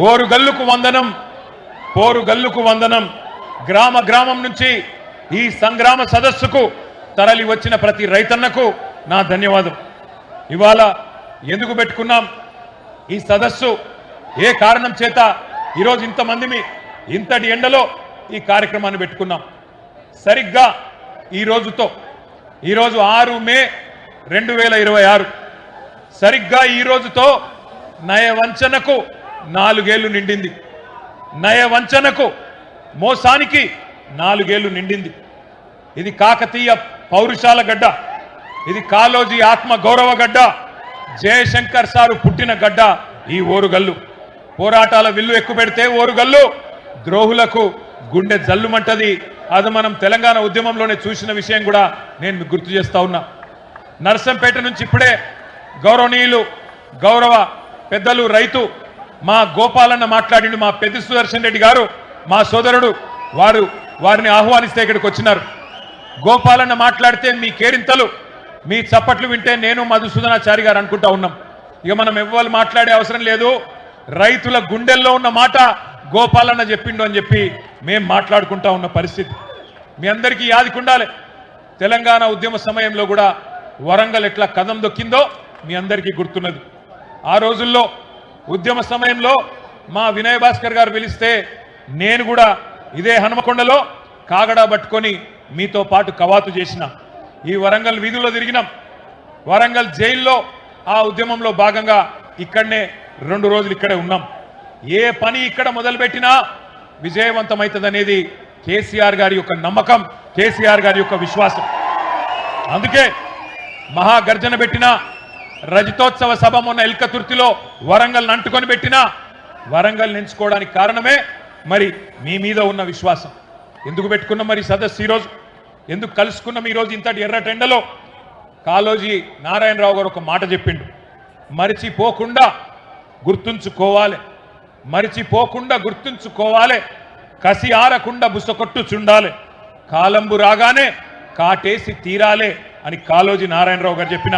ఓరుగల్లుకు వందనం, పోరుగల్లుకు వందనం. గ్రామ గ్రామం నుంచి ఈ సంగ్రామ సదస్సుకు తరలి వచ్చిన ప్రతి రైతన్నకు నా ధన్యవాదం. ఇవాళ ఎందుకు పెట్టుకున్నాం ఈ సదస్సు, ఏ కారణం చేత ఈరోజు ఇంతమంది ఇంతటి ఎండలో ఈ కార్యక్రమాన్ని పెట్టుకున్నాం? సరిగ్గా ఈరోజు 6 మే 2026, సరిగ్గా ఈ రోజుతో నయవంచనకు 4 ఏళ్లు నిండింది. నయవంచనకు, మోసానికి 4 ఏళ్లు నిండింది. ఇది కాకతీయ పౌరుషాల గడ్డ, ఇది కాళోజీ ఆత్మ గౌరవ గడ్డ, జయశంకర్ సారు పుట్టిన గడ్డ ఈ ఓరుగల్లు. పోరాటాల విల్లు ఎక్కుపెడితే ఓరుగల్లు ద్రోహులకు గుండె జల్లుమంటది. అది మనం తెలంగాణ ఉద్యమంలోనే చూసిన విషయం కూడా నేను మీకు గుర్తు చేస్తా ఉన్నా. నర్సంపేట నుంచి ఇప్పుడే గౌరవనీయులు గౌరవ పెద్దలు రైతు మా గోపాలన్న మాట్లాడిండు. మా పెద్ద సుదర్శన్ రెడ్డి గారు మా సోదరుడు, వారిని ఆహ్వానిస్తే ఇక్కడికి వచ్చినారు. గోపాలన్న మాట్లాడితే మీ కేరింతలు, మీ చప్పట్లు వింటే నేను మధుసూదనాచారి గారు అనుకుంటా ఉన్నాం. ఇక మనం ఎవ్వరు మాట్లాడే అవసరం లేదు. రైతుల గుండెల్లో ఉన్న మాట గోపాలన్న చెప్పిండు అని చెప్పి మేం మాట్లాడుకుంటా ఉన్న పరిస్థితి మీ అందరికీ యాదికుండాలి. తెలంగాణ ఉద్యమ సమయంలో కూడా వరంగల్ ఎట్లా కదం దొక్కిందో మీ అందరికీ గుర్తున్నది. ఆ రోజుల్లో ఉద్యమ సమయంలో మా వినయ్ భాస్కర్ గారు పిలిస్తే నేను కూడా ఇదే హనుమకొండలో కాగడా పట్టుకొని మీతో పాటు కవాతు చేసిన. ఈ వరంగల్ వీధుల్లో తిరిగినాం. వరంగల్ జైల్లో ఆ ఉద్యమంలో భాగంగా ఇక్కడనే 2 రోజులు ఇక్కడే ఉన్నాం. ఏ పని ఇక్కడ మొదలుపెట్టినా విజయవంతమవుతుందనేది కేసీఆర్ గారి యొక్క నమ్మకం, కేసీఆర్ గారి యొక్క విశ్వాసం. అందుకే మహాగర్జన పెట్టినా, రజతోత్సవ సభ మొన్న ఎల్కతుర్తిలో వరంగల్ అంటుకొని పెట్టినా వరంగల్ ఎంచుకోవడానికి కారణమే మరి మీ మీద ఉన్న విశ్వాసం. ఎందుకు పెట్టుకున్నాం మరి సదస్సు ఈరోజు, ఎందుకు కలుసుకున్నాం ఈరోజు ఇంతటి ఎర్రటెండలో? కాళోజీ నారాయణరావు గారు ఒక మాట చెప్పిండు, మరిచిపోకుండా గుర్తుంచుకోవాలి, మరిచిపోకుండా గుర్తుంచుకోవాలి, కసి ఆరకుండా బుసకొట్టు చుండాలి, కాలంబు రాగానే కాటేసి తీరాలే అని కాళోజీ నారాయణరావు గారు చెప్పిన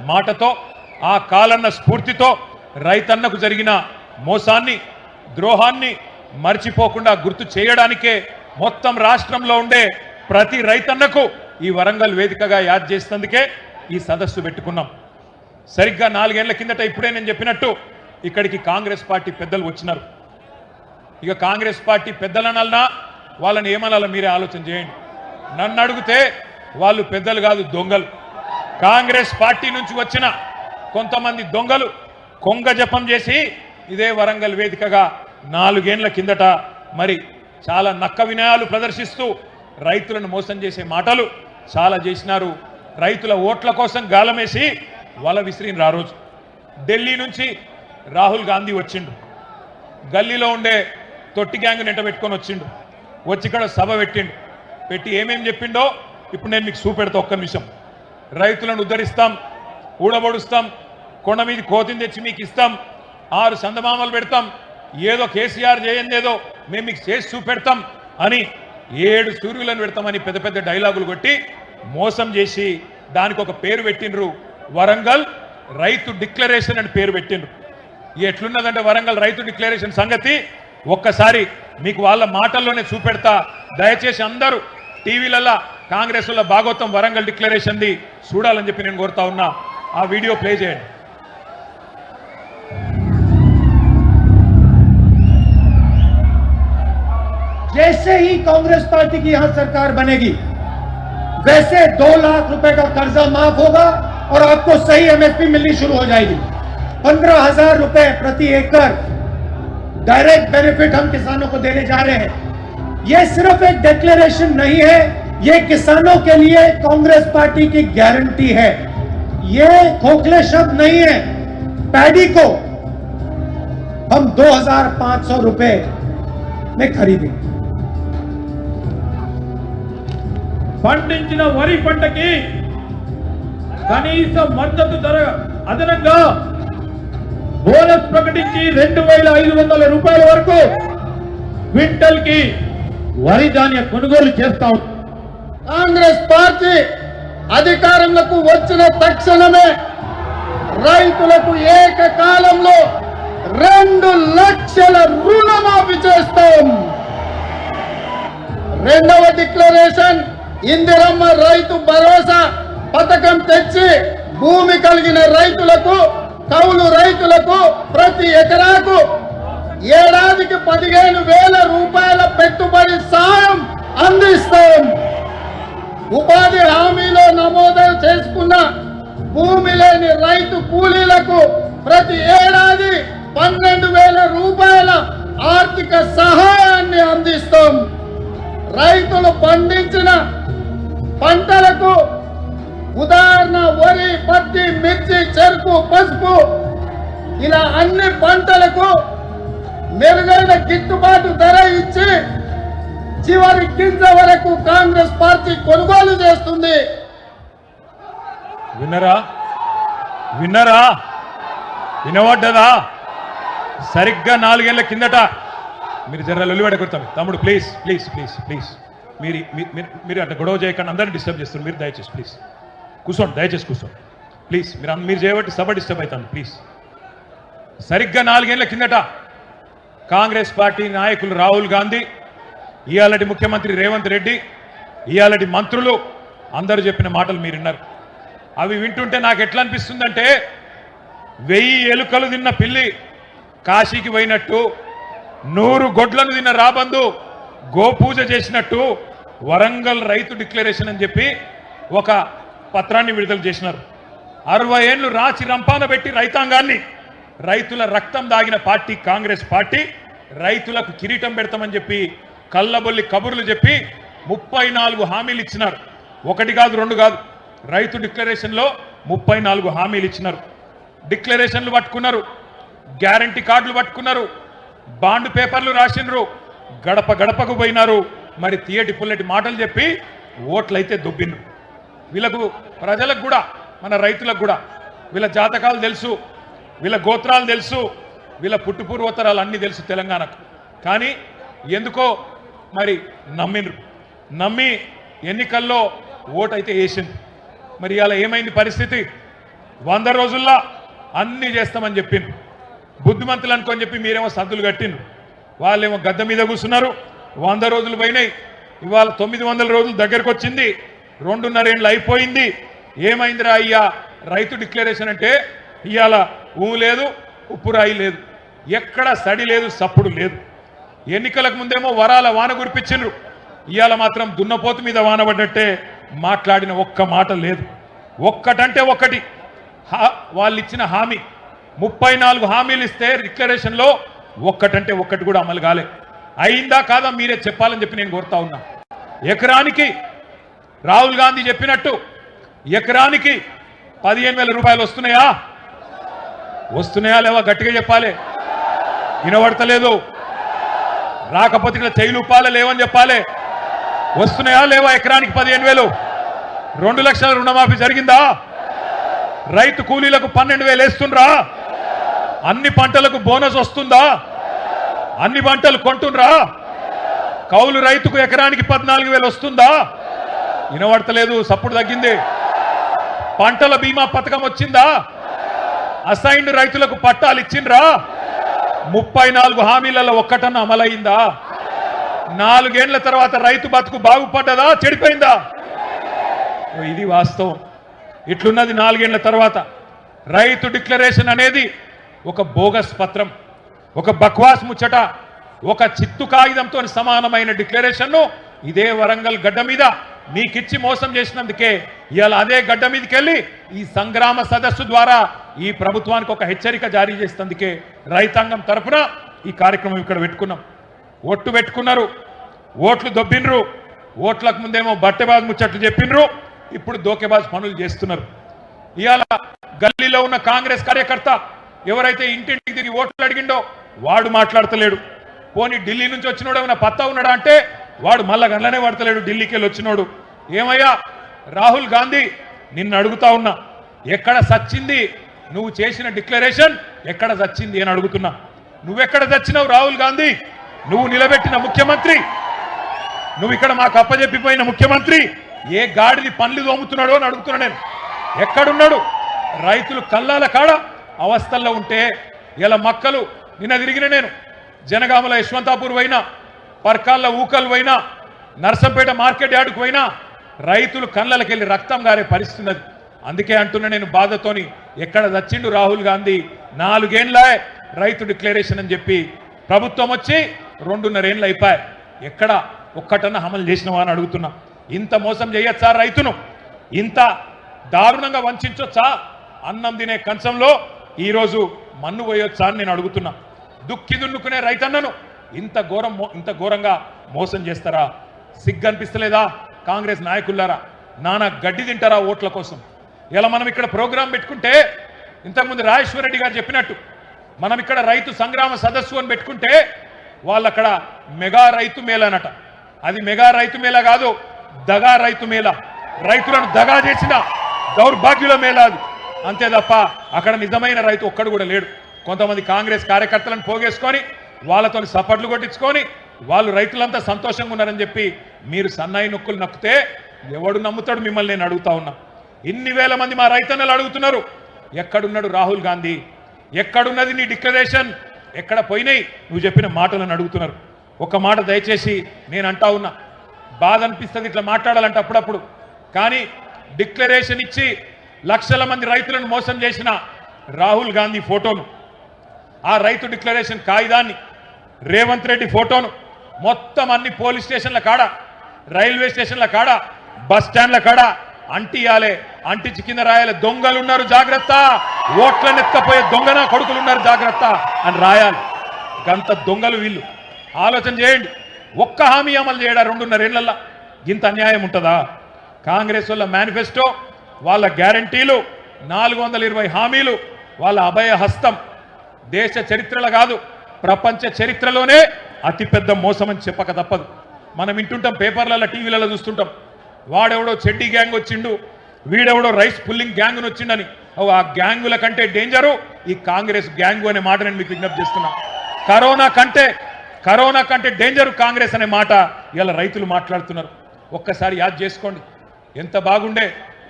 మాటతో, ఆ కాలన్న స్ఫూర్తితో రైతన్నకు జరిగిన మోసాన్ని, ద్రోహాన్ని మర్చిపోకుండా గుర్తు చేయడానికే మొత్తం రాష్ట్రంలో ఉండే ప్రతి రైతన్నకు ఈ వరంగల్ వేదికగా యాద్ చేసేందుకే ఈ సదస్సు పెట్టుకున్నాం. సరిగ్గా 4 ఏళ్ల కిందట ఇప్పుడే నేను చెప్పినట్టు ఇక్కడికి కాంగ్రెస్ పార్టీ పెద్దలు వచ్చినారు. ఇక కాంగ్రెస్ పార్టీ పెద్దలనన్నా వాళ్ళని ఏమనాలో మీరే ఆలోచన చేయండి. నన్ను అడిగితే వాళ్ళు పెద్దలు కాదు, దొంగలు. కాంగ్రెస్ పార్టీ నుంచి వచ్చిన కొంతమంది దొంగలు కొంగ జపం చేసి ఇదే వరంగల్ వేదికగా 4 ఏళ్ల కిందట మరి చాలా నక్క వినయాలు ప్రదర్శిస్తూ రైతులను మోసం చేసే మాటలు చాలా చేసినారు. రైతుల ఓట్ల కోసం గాలమేసి వల విసిరిన ఆ రోజు. ఢిల్లీ నుంచి రాహుల్ గాంధీ వచ్చిండు, గల్లీలో ఉండే తొట్టి గ్యాంగ్ నెంట పెట్టుకొని వచ్చిండు, వచ్చి ఇక్కడ సభ పెట్టిండు. పెట్టి ఏమేం చెప్పిండో ఇప్పుడు నేను మీకు చూపెడతా. ఒక్క నిమిషం. రైతులను ఉద్ధరిస్తాం, ఊడబొడుస్తాం, కొండ మీద కోతిని తెచ్చి మీకు ఇస్తాం, 6 చందమామలు పెడతాం, ఏదో కేసీఆర్ చేయందేదో మేము మీకు చేసి చూపెడతాం అని 7 సూర్యులను పెడతామని పెద్ద పెద్ద డైలాగులు కొట్టి మోసం చేసి దానికి ఒక పేరు పెట్టిండ్రు, వరంగల్ రైతు డిక్లరేషన్ అని పేరు పెట్టిండ్రు. ఎట్లున్నదంటే వరంగల్ రైతు డిక్లరేషన్ సంగతి ఒక్కసారి మీకు వాళ్ళ మాటల్లోనే చూపెడతా. దయచేసి అందరూ టీవీలలో కాంగ్రెస్ వల్ల భాగవతం వరంగల్ డిక్లరేషన్ది చూడాలని చెప్పి నేను కోరుతా ఉన్నా. ఆ వీడియో ప్లే చేయండి. जैसे ही कांग्रेस पार्टी की यहां सरकार बनेगी वैसे 2 लाख रुपए का कर्जा माफ होगा और आपको सही एमएसपी मिलनी शुरू हो जाएगी। 15,000 रुपए प्रति एकड़ डायरेक्ट बेनिफिट हम किसानों को देने जा रहे हैं। यह सिर्फ एक डिक्लेरेशन नहीं है, यह किसानों के लिए कांग्रेस पार्टी की गारंटी है। यह खोखले शब्द नहीं है। पैडी को हम 2,500 रुपए में खरीदेंगे। పండించిన వరి పంటకి కనీస మద్దతు ధర అదనంగా బోనస్ ప్రకటించి 2,500 రూపాయల వరకు క్వింటల్ కి వరి ధాన్య కొనుగోలు చేస్తాం. కాంగ్రెస్ పార్టీ అధికారంలోకి వచ్చిన తక్షణమే రైతులకు ఏకకాలంలో 2 లక్షల లక్షల రుణమాఫీ చేస్తాం. రెండవ డిక్లరేషన్ ఇందిరమ్మ రైతు భరోసా పథకం తెచ్చి భూమి కలిగిన రైతులకు, కౌలు రైతులకు ప్రతి ఎకరాకు ఏడాదికి 15,000 రూపాయల పెట్టుబడి సాయం అందిస్తాం. ఉపాధి హామీలో నమోదు చేసుకున్న భూమి లేని రైతు కూలీలకు ప్రతి ఏడాది 12,000 రూపాయల ఆర్థిక సహాయాన్ని అందిస్తాం. రైతులు పండించిన పంటలకు ఉదాహరణ వరి, పత్తి, మిర్చి, చెరుకు, పసుపు ఇలా అన్ని పంటలకు మెరుగైన గిట్టుబాటు ధర ఇచ్చి చివరి గింజ వరకు కాంగ్రెస్ పార్టీ కొనుగోలు చేస్తుంది. విన్నరా? వినవడ్డదా? సరిగ్గా 4 ఏళ్ల కిందట మీరు జర లొల్లివాడ కొడతాం. తమ్ముడు ప్లీజ్ ప్లీజ్ ప్లీజ్ ప్లీజ్ మీరు అట్లా గొడవ చేయకుండా అందరినీ డిస్టర్బ్ చేస్తారు. మీరు దయచేసి ప్లీజ్ కూర్చోండి, దయచేసి కూర్చోండి ప్లీజ్. మీరు చేయబట్టి సభ డిస్టర్బ్ అవుతాను ప్లీజ్. సరిగ్గా 4 ఏళ్ల కిందట కాంగ్రెస్ పార్టీ నాయకులు రాహుల్ గాంధీ, ఇయాలటి ముఖ్యమంత్రి రేవంత్ రెడ్డి, ఇయాలటి మంత్రులు అందరూ చెప్పిన మాటలు మీరు విన్నారు. అవి వింటుంటే నాకు ఎట్లా అనిపిస్తుందంటే 1000 ఎలుకలు తిన్న పిల్లి కాశీకి పోయినట్టు, 100 గొడ్లను తిన్న రాబందు గోపూజ చేసినట్టు వరంగల్ రైతు డిక్లరేషన్ అని చెప్పి ఒక పత్రాన్ని విడుదల చేసినారు. 60 ఏళ్లు రాచి రంపాన పెట్టి రైతాంగాన్ని, రైతుల రక్తం దాగిన పార్టీ కాంగ్రెస్ పార్టీ రైతులకు కిరీటం పెడతామని చెప్పి కళ్ళబొల్లి కబుర్లు చెప్పి 34 హామీలు ఇచ్చినారు. 1 కాదు 2 కాదు, రైతు డిక్లరేషన్లో 34 హామీలు ఇచ్చినారు. డిక్లరేషన్లు పట్టుకున్నారు, గ్యారంటీ కార్డులు పట్టుకున్నారు, బాండ్ పేపర్లు రాసినారు, గడప గడపకు పోయినారు. మరి తీయటి పుల్లటి మాటలు చెప్పి ఓట్లయితే దొబ్బిండ్రు. వీళ్ళకు ప్రజలకు కూడా, మన రైతులకు కూడా వీళ్ళ జాతకాలు తెలుసు, వీళ్ళ గోత్రాలు తెలుసు, వీళ్ళ పుట్టుపూర్వోత్తరాలు అన్నీ తెలుసు తెలంగాణకు. కానీ ఎందుకో మరి నమ్మి ఎన్నికల్లో ఓటైతే వేసింది. మరి ఇలా ఏమైంది పరిస్థితి? 100 రోజుల్లో అన్నీ చేస్తామని చెప్పిండ్రు. బుద్ధిమంతులు అనుకొని చెప్పి మీరేమో సద్దులు కట్టిండ్రు, వాళ్ళేమో గద్ద మీద కూర్చున్నారు. 100 రోజులు పోయినాయి, ఇవాళ 900 రోజులు దగ్గరకు వచ్చింది, 2.5 ఏళ్ళు అయిపోయింది. ఏమైందిరా అయ్యా రైతు డిక్లరేషన్ అంటే? ఇవాళ ఊ లేదు, ఉప్పురాయి లేదు, ఎక్కడ సడి లేదు, సప్పుడు లేదు. ఎన్నికలకు ముందేమో వరాల వాన కురిపించిండ్రు, ఇవాళ మాత్రం దున్నపోతు మీద వాన పడ్డట్టే మాట్లాడిన ఒక్క మాట లేదు. ఒక్కటంటే ఒక్కటి వాళ్ళు ఇచ్చిన హామీ, 34 హామీలు ఇస్తే డిక్లరేషన్లో ఒక్కటంటే ఒక్కటి కూడా అమలు కాలే. అయిందా కాదా మీరే చెప్పాలని చెప్పి నేను కోరుతా ఉన్నా. ఎకరానికి రాహుల్ గాంధీ చెప్పినట్టు ఎకరానికి 15,000 రూపాయలు వస్తున్నాయా? లేవా? గట్టిగా చెప్పాలి, వినబడతలేదు. రాకపోతే ఇక్కడ చెయ్యిలు ఉప్పాలే లేవని చెప్పాలి. వస్తున్నాయా లేవా? ఎకరానికి 15,000. 2 లక్షల రుణమాఫీ జరిగిందా? రైతు కూలీలకు 12,000 వేస్తుండ్రా? అన్ని పంటలకు బోనస్ వస్తుందా? అన్ని పంటలు కొంటుండ్రా? కౌలు రైతుకు ఎకరానికి 14,000 వస్తుందా? వినబడతలేదు, సప్పుడు తగ్గింది. పంటల బీమా పథకం వచ్చిందా? అసైన్డ్ రైతులకు పట్టాలు ఇచ్చిండ్రా? 34 హామీలలో ఒక్కటన్నా అమలైందా? 4 ఏళ్ల తర్వాత రైతు బతుకు బాగుపడ్డదా, చెడిపోయిందా? ఇది వాస్తవం. ఇట్లున్నది 4 ఏళ్ల తర్వాత. రైతు డిక్లరేషన్ అనేది ఒక బోగస్ పత్రం, ఒక బక్వాస్ ముచ్చట, ఒక చిత్తు కాగితంతో సమానమైన డిక్లరేషన్ను ఇదే వరంగల్ గడ్డ మీద మీకిచ్చి మోసం చేసినందుకే ఇవాళ అదే గడ్డ మీదకి వెళ్ళి ఈ సంగ్రామ సదస్సు ద్వారా ఈ ప్రభుత్వానికి ఒక హెచ్చరిక జారీ చేసినందుకే రైతాంగం తరఫున ఈ కార్యక్రమం ఇక్కడ పెట్టుకున్నాం. ఓట్లు పెట్టుకున్నారు, ఓట్లు దొబ్బిండ్రు, ఓట్లకు ముందేమో బట్టెబాజ్ ముచ్చట్లు చెప్పిండ్రు, ఇప్పుడు దోకేబాజ్ పనులు చేస్తున్నారు. ఇవాళ గల్లీలో ఉన్న కాంగ్రెస్ కార్యకర్త ఎవరైతే ఇంటింటికి తిరిగి ఓట్లు అడిగిండో వాడు మాట్లాడతలేడు. పోనీ ఢిల్లీ నుంచి వచ్చినోడు ఏమైనా పత్తా ఉన్నాడా అంటే వాడు మళ్ళా గంటలనే పడతలేడు. ఢిల్లీకి వెళ్ళి వచ్చినోడు ఏమయ్యా రాహుల్ గాంధీ, నిన్ను అడుగుతా ఉన్నా, ఎక్కడ సచ్చింది నువ్వు చేసిన డిక్లరేషన్? ఎక్కడ సచ్చింది అని అడుగుతున్నా. నువ్వెక్కడ చచ్చినావు రాహుల్ గాంధీ? నువ్వు నిలబెట్టిన ముఖ్యమంత్రి, నువ్వు ఇక్కడ మాకు అప్పచెప్పిపోయిన ముఖ్యమంత్రి ఏ గాడిది పనులు దోముతున్నాడో అని అడుగుతున్నా నేను. ఎక్కడున్నాడు? రైతులు కల్లాల కాడ అవస్థల్లో ఉంటే ఇలా మక్కలు నిన్న తిరిగిన నేను జనగామల యశ్వంతాపూర్ పోయినా, పర్కాళ్ళ ఊకలు పోయినా, నర్సంపేట మార్కెట్ యార్డుకు పోయినా రైతులు కళ్ళకెళ్ళి రక్తం గారే పరిస్థితి ఉన్నది. అందుకే అంటున్నా నేను బాధతోని, ఎక్కడ చచ్చిండు రాహుల్ గాంధీ? 4 ఏళ్ళే రైతు డిక్లరేషన్ అని చెప్పి ప్రభుత్వం వచ్చి 2.5 ఏళ్ళు అయిపోయాయి. ఎక్కడ ఒక్కటన్నా అమలు చేసినవా అని అడుగుతున్నా. ఇంత మోసం చేయొచ్చా రైతును? ఇంత దారుణంగా వంచొచ్చా? అన్నం తినే కంచంలో ఈరోజు మన్ను పోయొచ్చా అని నేను అడుగుతున్నా. దుక్కి దున్నుకునే రైతన్నను ఇంత ఘోరంగా మోసం చేస్తారా? సిగ్గు అనిపిస్తలేదా కాంగ్రెస్ నాయకులారా? నానా గడ్డి తింటారా ఓట్ల కోసం? ఇలా మనం ఇక్కడ ప్రోగ్రాం పెట్టుకుంటే, ఇంతకుముందు రాజేశ్వర రెడ్డి గారు చెప్పినట్టు మనం ఇక్కడ రైతు సంగ్రామ సదస్సు అని పెట్టుకుంటే వాళ్ళు అక్కడ మెగా రైతు మేళ అనట. అది మెగా రైతు మేళ కాదు, దగా రైతు మేళ. రైతులను దగా చేసిన దౌర్భాగ్యుల మేళ అది. అంతే తప్ప అక్కడ నిజమైన రైతు ఒక్కడు కూడా లేడు. కొంతమంది కాంగ్రెస్ కార్యకర్తలను పోగేసుకొని వాళ్ళతో సపట్లు కొట్టించుకొని వాళ్ళు రైతులంతా సంతోషంగా ఉన్నారని చెప్పి మీరు సన్నాయి నొక్కులు నొక్కితే ఎవడు నమ్ముతాడు మిమ్మల్ని? నేను అడుగుతా ఉన్నా. ఇన్ని వేల మంది మా రైతన్నలు అడుగుతున్నారు, ఎక్కడున్నాడు రాహుల్ గాంధీ? ఎక్కడున్నది నీ డిక్లరేషన్? ఎక్కడ పోయినాయి నువ్వు చెప్పిన మాటలను అడుగుతున్నారు. ఒక మాట దయచేసి నేను అంటా ఉన్నా, బాధ అనిపిస్తుంది ఇట్లా మాట్లాడాలంటే అప్పుడప్పుడు. కానీ డిక్లరేషన్ ఇచ్చి లక్షల మంది రైతులను మోసం చేసిన రాహుల్ గాంధీ ఫోటోను, ఆ రైతు డిక్లరేషన్ కాగితాన్ని, రేవంత్ రెడ్డి ఫోటోను మొత్తం అన్ని పోలీస్ స్టేషన్ల కాడ, రైల్వే స్టేషన్ల కాడ, బస్ స్టాండ్ల కాడ అంటియాలే. అంటించి కింద రాయాలి, దొంగలున్నారు జాగ్రత్త, ఓట్లను ఎత్తపోయే దొంగన కొడుకులున్నారు జాగ్రత్త అని రాయాలి. గంత దొంగలు వీళ్ళు. ఆలోచన చేయండి. ఒక్క హామీ అమలు చేయడా 2.5 ఏళ్లలో? ఇంత అన్యాయం ఉంటుందా? కాంగ్రెస్ వాళ్ళ మేనిఫెస్టో, వాళ్ళ గ్యారంటీలు, 420 హామీలు, వాళ్ళ అభయ హస్తం దేశ చరిత్రలో కాదు ప్రపంచ చరిత్రలోనే అతిపెద్ద మోసం అని చెప్పక తప్పదు. మనం వింటుంటాం, పేపర్లలో, టీవీలలో చూస్తుంటాం, వాడెవడో చెడ్డీ గ్యాంగ్ వచ్చిండు, వీడెవడో రైస్ పుల్లింగ్ గ్యాంగ్ వచ్చిండని. ఆ గ్యాంగుల కంటే డేంజరు ఈ కాంగ్రెస్ గ్యాంగు అనే మాట నేను మీకు విజ్ఞప్తి చేస్తున్నా. కరోనా కంటే డేంజరు కాంగ్రెస్ అనే మాట ఇలా రైతులు మాట్లాడుతున్నారు. ఒక్కసారి యాద్ చేసుకోండి, ఎంత బాగుండే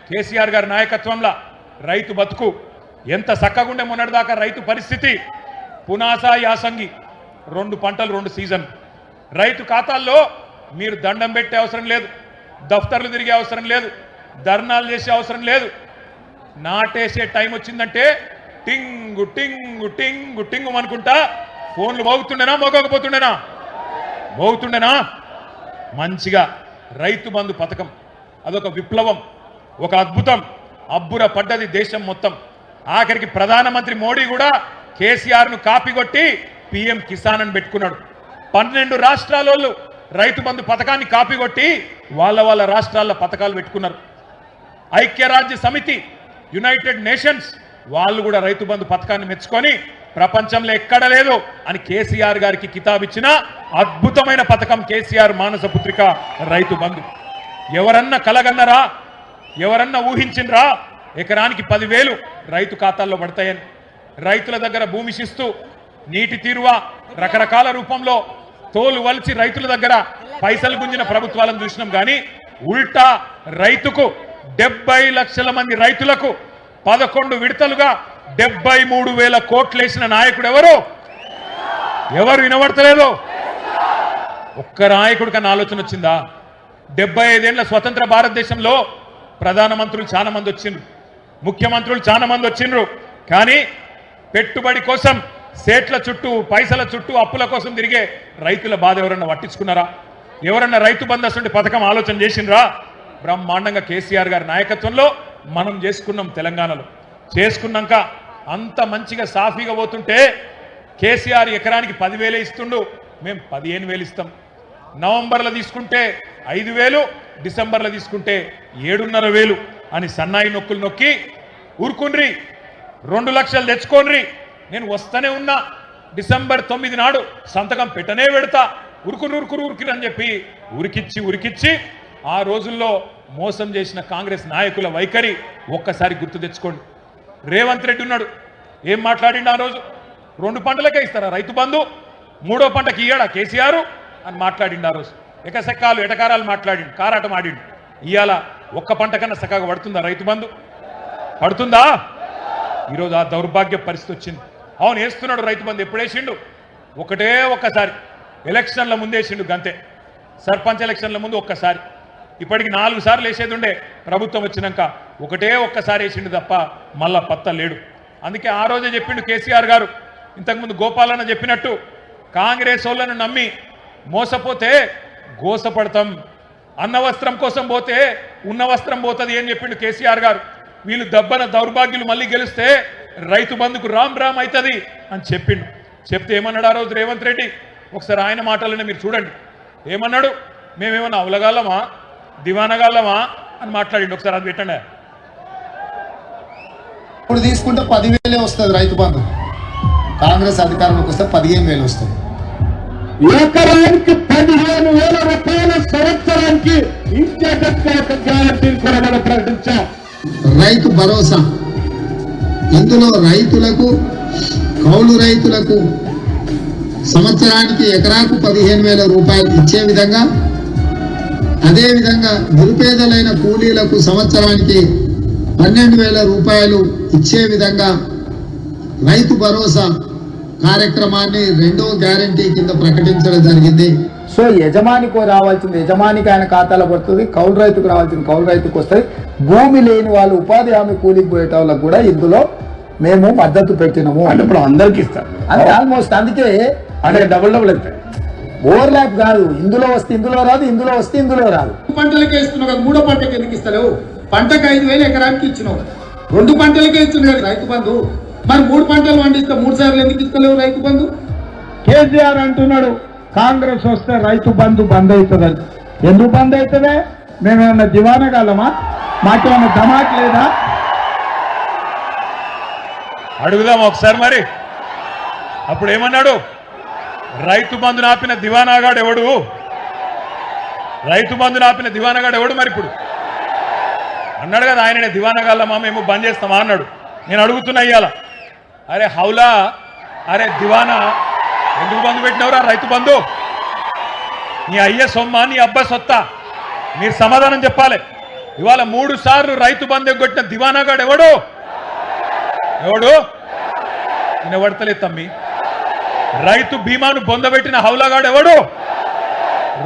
కేసీఆర్ గారి నాయకత్వంలో రైతు బతుకు, ఎంత చక్కగుండే మొన్నటిదాకా రైతు పరిస్థితి. పునాస, యాసంగి 2 పంటలు 2 సీజన్. రైతు ఖాతాల్లో మీరు దండం పెట్టే అవసరం లేదు, దఫ్తర్లు తిరిగే అవసరం లేదు, ధర్నాలు చేసే అవసరం లేదు. నాటేసే టైం వచ్చిందంటే టింగు టింగు టింగు టింగు అనుకుంటా ఫోన్లు మోగుతుండేనా? మోగుతుండేనా? మంచిగా రైతు బంధు పథకం అదొక విప్లవం, ఒక అద్భుతం. అబ్బుర పడ్డది దేశం మొత్తం. ఆఖరికి ప్రధానమంత్రి మోడీ కూడా కేసీఆర్ను కాపీ కొట్టి పిఎం కిసాన్ అని పెట్టుకున్నాడు. 12 రాష్ట్రాల వాళ్ళు రైతు బంధు పథకాన్ని కాపీ కొట్టి వాళ్ళ రాష్ట్రాల్లో పథకాలు పెట్టుకున్నారు. ఐక్యరాజ్య సమితి, యునైటెడ్ నేషన్స్ వాళ్ళు కూడా రైతు బంధు పథకాన్ని మెచ్చుకొని ప్రపంచంలో ఎక్కడ లేదు అని కేసీఆర్ గారికి కితాబ్ ఇచ్చిన అద్భుతమైన పథకం కేసీఆర్ మానస పుత్రిక రైతు బంధు. ఎవరన్నా కలగన్నరా? ఎవరన్నా ఊహించినరా ఎకరానికి 10,000 రైతు ఖాతాల్లో పడతాయని? రైతుల దగ్గర భూమి శిస్తు, నీటి తీరువా రకరకాల రూపంలో తోలు వలిచి రైతుల దగ్గర పైసలు గుంజిన ప్రభుత్వాలను చూసినాం. కానీ ఉల్టా రైతుకు 70 లక్షల మంది రైతులకు 11 విడతలుగా 73,000 కోట్లు వేసిన నాయకుడు ఎవరు? వినబడతలేదు. ఒక్క నాయకుడు కన్నా ఆలోచన వచ్చిందా? 75 ఏళ్ల స్వతంత్ర భారతదేశంలో ప్రధానమంత్రులు చాలా మంది వచ్చిండ్రు, ముఖ్యమంత్రులు చాలా మంది వచ్చిండ్రు. కానీ పెట్టుబడి కోసం సేట్ల చుట్టూ, పైసల చుట్టూ, అప్పుల కోసం తిరిగే రైతుల బాధ ఎవరన్నా పట్టించుకున్నారా? ఎవరన్నా రైతు బంధు పథకం ఆలోచన చేసిండ్రా? బ్రహ్మాండంగా కేసీఆర్ గారి నాయకత్వంలో మనం చేసుకున్నాం. తెలంగాణలో చేసుకున్నాక అంత మంచిగా సాఫీగా పోతుంటే కేసీఆర్ ఎకరానికి 10,000 ఇస్తుండు, మేము 15,000 ఇస్తాం. నవంబర్లో తీసుకుంటే 5,000, డిసెంబర్లో తీసుకుంటే 7,500 అని సన్నాయి నొక్కులు నొక్కి ఊరుకుండ్రి, 2 లక్షలు తెచ్చుకోండ్రి, నేను వస్తూనే ఉన్నా, డిసెంబర్ 9 నాడు సంతకం పెట్టనే పెడతా, ఉరుకురు అని చెప్పి ఉరికిచ్చి ఆ రోజుల్లో మోసం చేసిన కాంగ్రెస్ నాయకుల వైఖరి ఒక్కసారి గుర్తు తెచ్చుకోండి. రేవంత్ రెడ్డి ఉన్నాడు, ఏం మాట్లాడిండు ఆ రోజు? 2 పంటలకే ఇస్తారా రైతు బంధు, 3వ పంటకి ఇయ్యాడా కేసీఆర్ అని మాట్లాడిండు ఆ రోజు. ఎకసెక్కాలు ఎటకారాలు మాట్లాడిండు, కారాటం ఆడిండు. ఇవాళ ఒక్క పంట కన్నా చక్కగా పడుతుందా రైతు బంధు? పడుతుందా? ఈరోజు ఆ దౌర్భాగ్య పరిస్థితి వచ్చింది. అవును, వేస్తున్నాడు రైతు బంధు. ఎప్పుడు వేసిండు? ఒకటే ఒక్కసారి ఎలక్షన్ల ముందేసిండు గంతే. సర్పంచ్ ఎలక్షన్ల ముందు ఒక్కసారి, ఇప్పటికి 4 సార్లు వేసేది ఉండే ప్రభుత్వం వచ్చినాక, ఒకటే ఒక్కసారి వేసిండు తప్ప మళ్ళా పత్త లేడు. అందుకే ఆ రోజే చెప్పిండు కేసీఆర్ గారు, ఇంతకుముందు గోపాలన్న చెప్పినట్టు, కాంగ్రెస్ వాళ్ళను నమ్మి మోసపోతే గోసపడతాం, అన్న వస్త్రం కోసం పోతే ఉన్న వస్త్రం పోతుంది అని చెప్పిండు కేసీఆర్ గారు. వీళ్ళు దబ్బన దౌర్భాగ్యులు మళ్ళీ గెలిస్తే రైతు బంధుకు రామ్ రామ్ అవుతుంది అని చెప్పిండు. చెప్తే ఏమన్నాడు ఆ రోజు రేవంత్ రెడ్డి? ఒకసారి ఆయన మాటలనే మీరు చూడండి. ఏమన్నాడు? మేమేమన్నా అవలగాలమా దివానగాలమా అని మాట్లాడిండు. ఒకసారి అది పెట్టండి. ఇప్పుడు తీసుకుంటే 10,000 వస్తుంది రైతు బంధు, కాంగ్రెస్ అధికారంలోకి వస్తే 15,000 వస్తుంది. ఎకరానికి 15,000 రూపాయల సంవత్సరానికి ఇచ్చేటట్టు ఒక గ్యారంటీ కూడా మనం ప్రకటించాం. రైతు భరోసా, ఇందులో రైతులకు, కౌలు రైతులకు సంవత్సరానికి ఎకరాకు 15,000 రూపాయలు ఇచ్చే విధంగా, అదేవిధంగా నిరుపేదలైన కూలీలకు సంవత్సరానికి 12,000 రూపాయలు ఇచ్చే విధంగా రైతు భరోసా కార్యక్రమాన్ని 2వ గ్యారంటీ కింద ప్రకటించడం జరిగింది. సో యజమానికి రావాల్సింది యజమానికి ఆయన ఖాతాలో పడుతుంది, కౌలు రైతుకు రావాల్సింది కౌలు రైతుకు వస్తుంది. భూమి లేని వాళ్ళు ఉపాధి హామీ కూలికి పోయేట వాళ్ళకు కూడా ఇందులో మేము మద్దతు పెట్టినాము. అంటే ఇప్పుడు అందరికి ఇస్తారు అంటే ఆల్మోస్ట్, అందుకే అంటే డబుల్ అవుతాయి. ఓవర్లాప్ కాదు, ఇందులో వస్తే ఇందులో రాదు, ఇందులో వస్తే ఇందులో రాదు. పంటలకే ఇస్తున్నావు కదా, 3వ పంటకి ఎందుకు ఇస్తలేవు? పంటకు 5,000 ఎకరానికి ఇచ్చినావు, 2 పంటలకే ఇచ్చినావు రైతు బంధు. మరి 3 పంటలు పండిస్తే 3 సార్లు ఎందుకు ఇస్తలేవు రైతు బంధు? కేసీఆర్ అంటున్నాడు కాంగ్రెస్ వస్తే రైతు బంధు బంద్ అవుతుందని. ఎందుకు బంద్ అవుతుందే? మేమేమన్నా దివానగాలమా? మాకేమన్నా ధమాక్ లేదా? అడుగుదాం ఒకసారి మరి. అప్పుడు ఏమన్నాడు? రైతు బంధు నాపిన దివానాగాడు ఎవడు? రైతు బంధు నాపిన దివానాగాడు ఎవడు? మరి ఇప్పుడు అన్నాడు కదా ఆయననే, దివానగాళ్ళమా మేము బంద్ చేస్తామా అన్నాడు. నేను అడుగుతున్నా ఇయ్యాల, అరే హౌలా, అరే దివానా, ఎందుకు బంధు పెట్టినవరా రైతు బంధు? నీ అయ్య సొమ్మ, నీ అబ్బ సొత్త? మీరు సమాధానం చెప్పాలి. ఇవాళ 3 సార్లు రైతు బంధు ఎగ్గొట్టిన దివానాగాడు ఎవడు? ఎవడు? నేను ఎవడతలేదు తమ్మి. రైతు బీమాను బొందబెట్టిన హౌలాగాడు ఎవడు?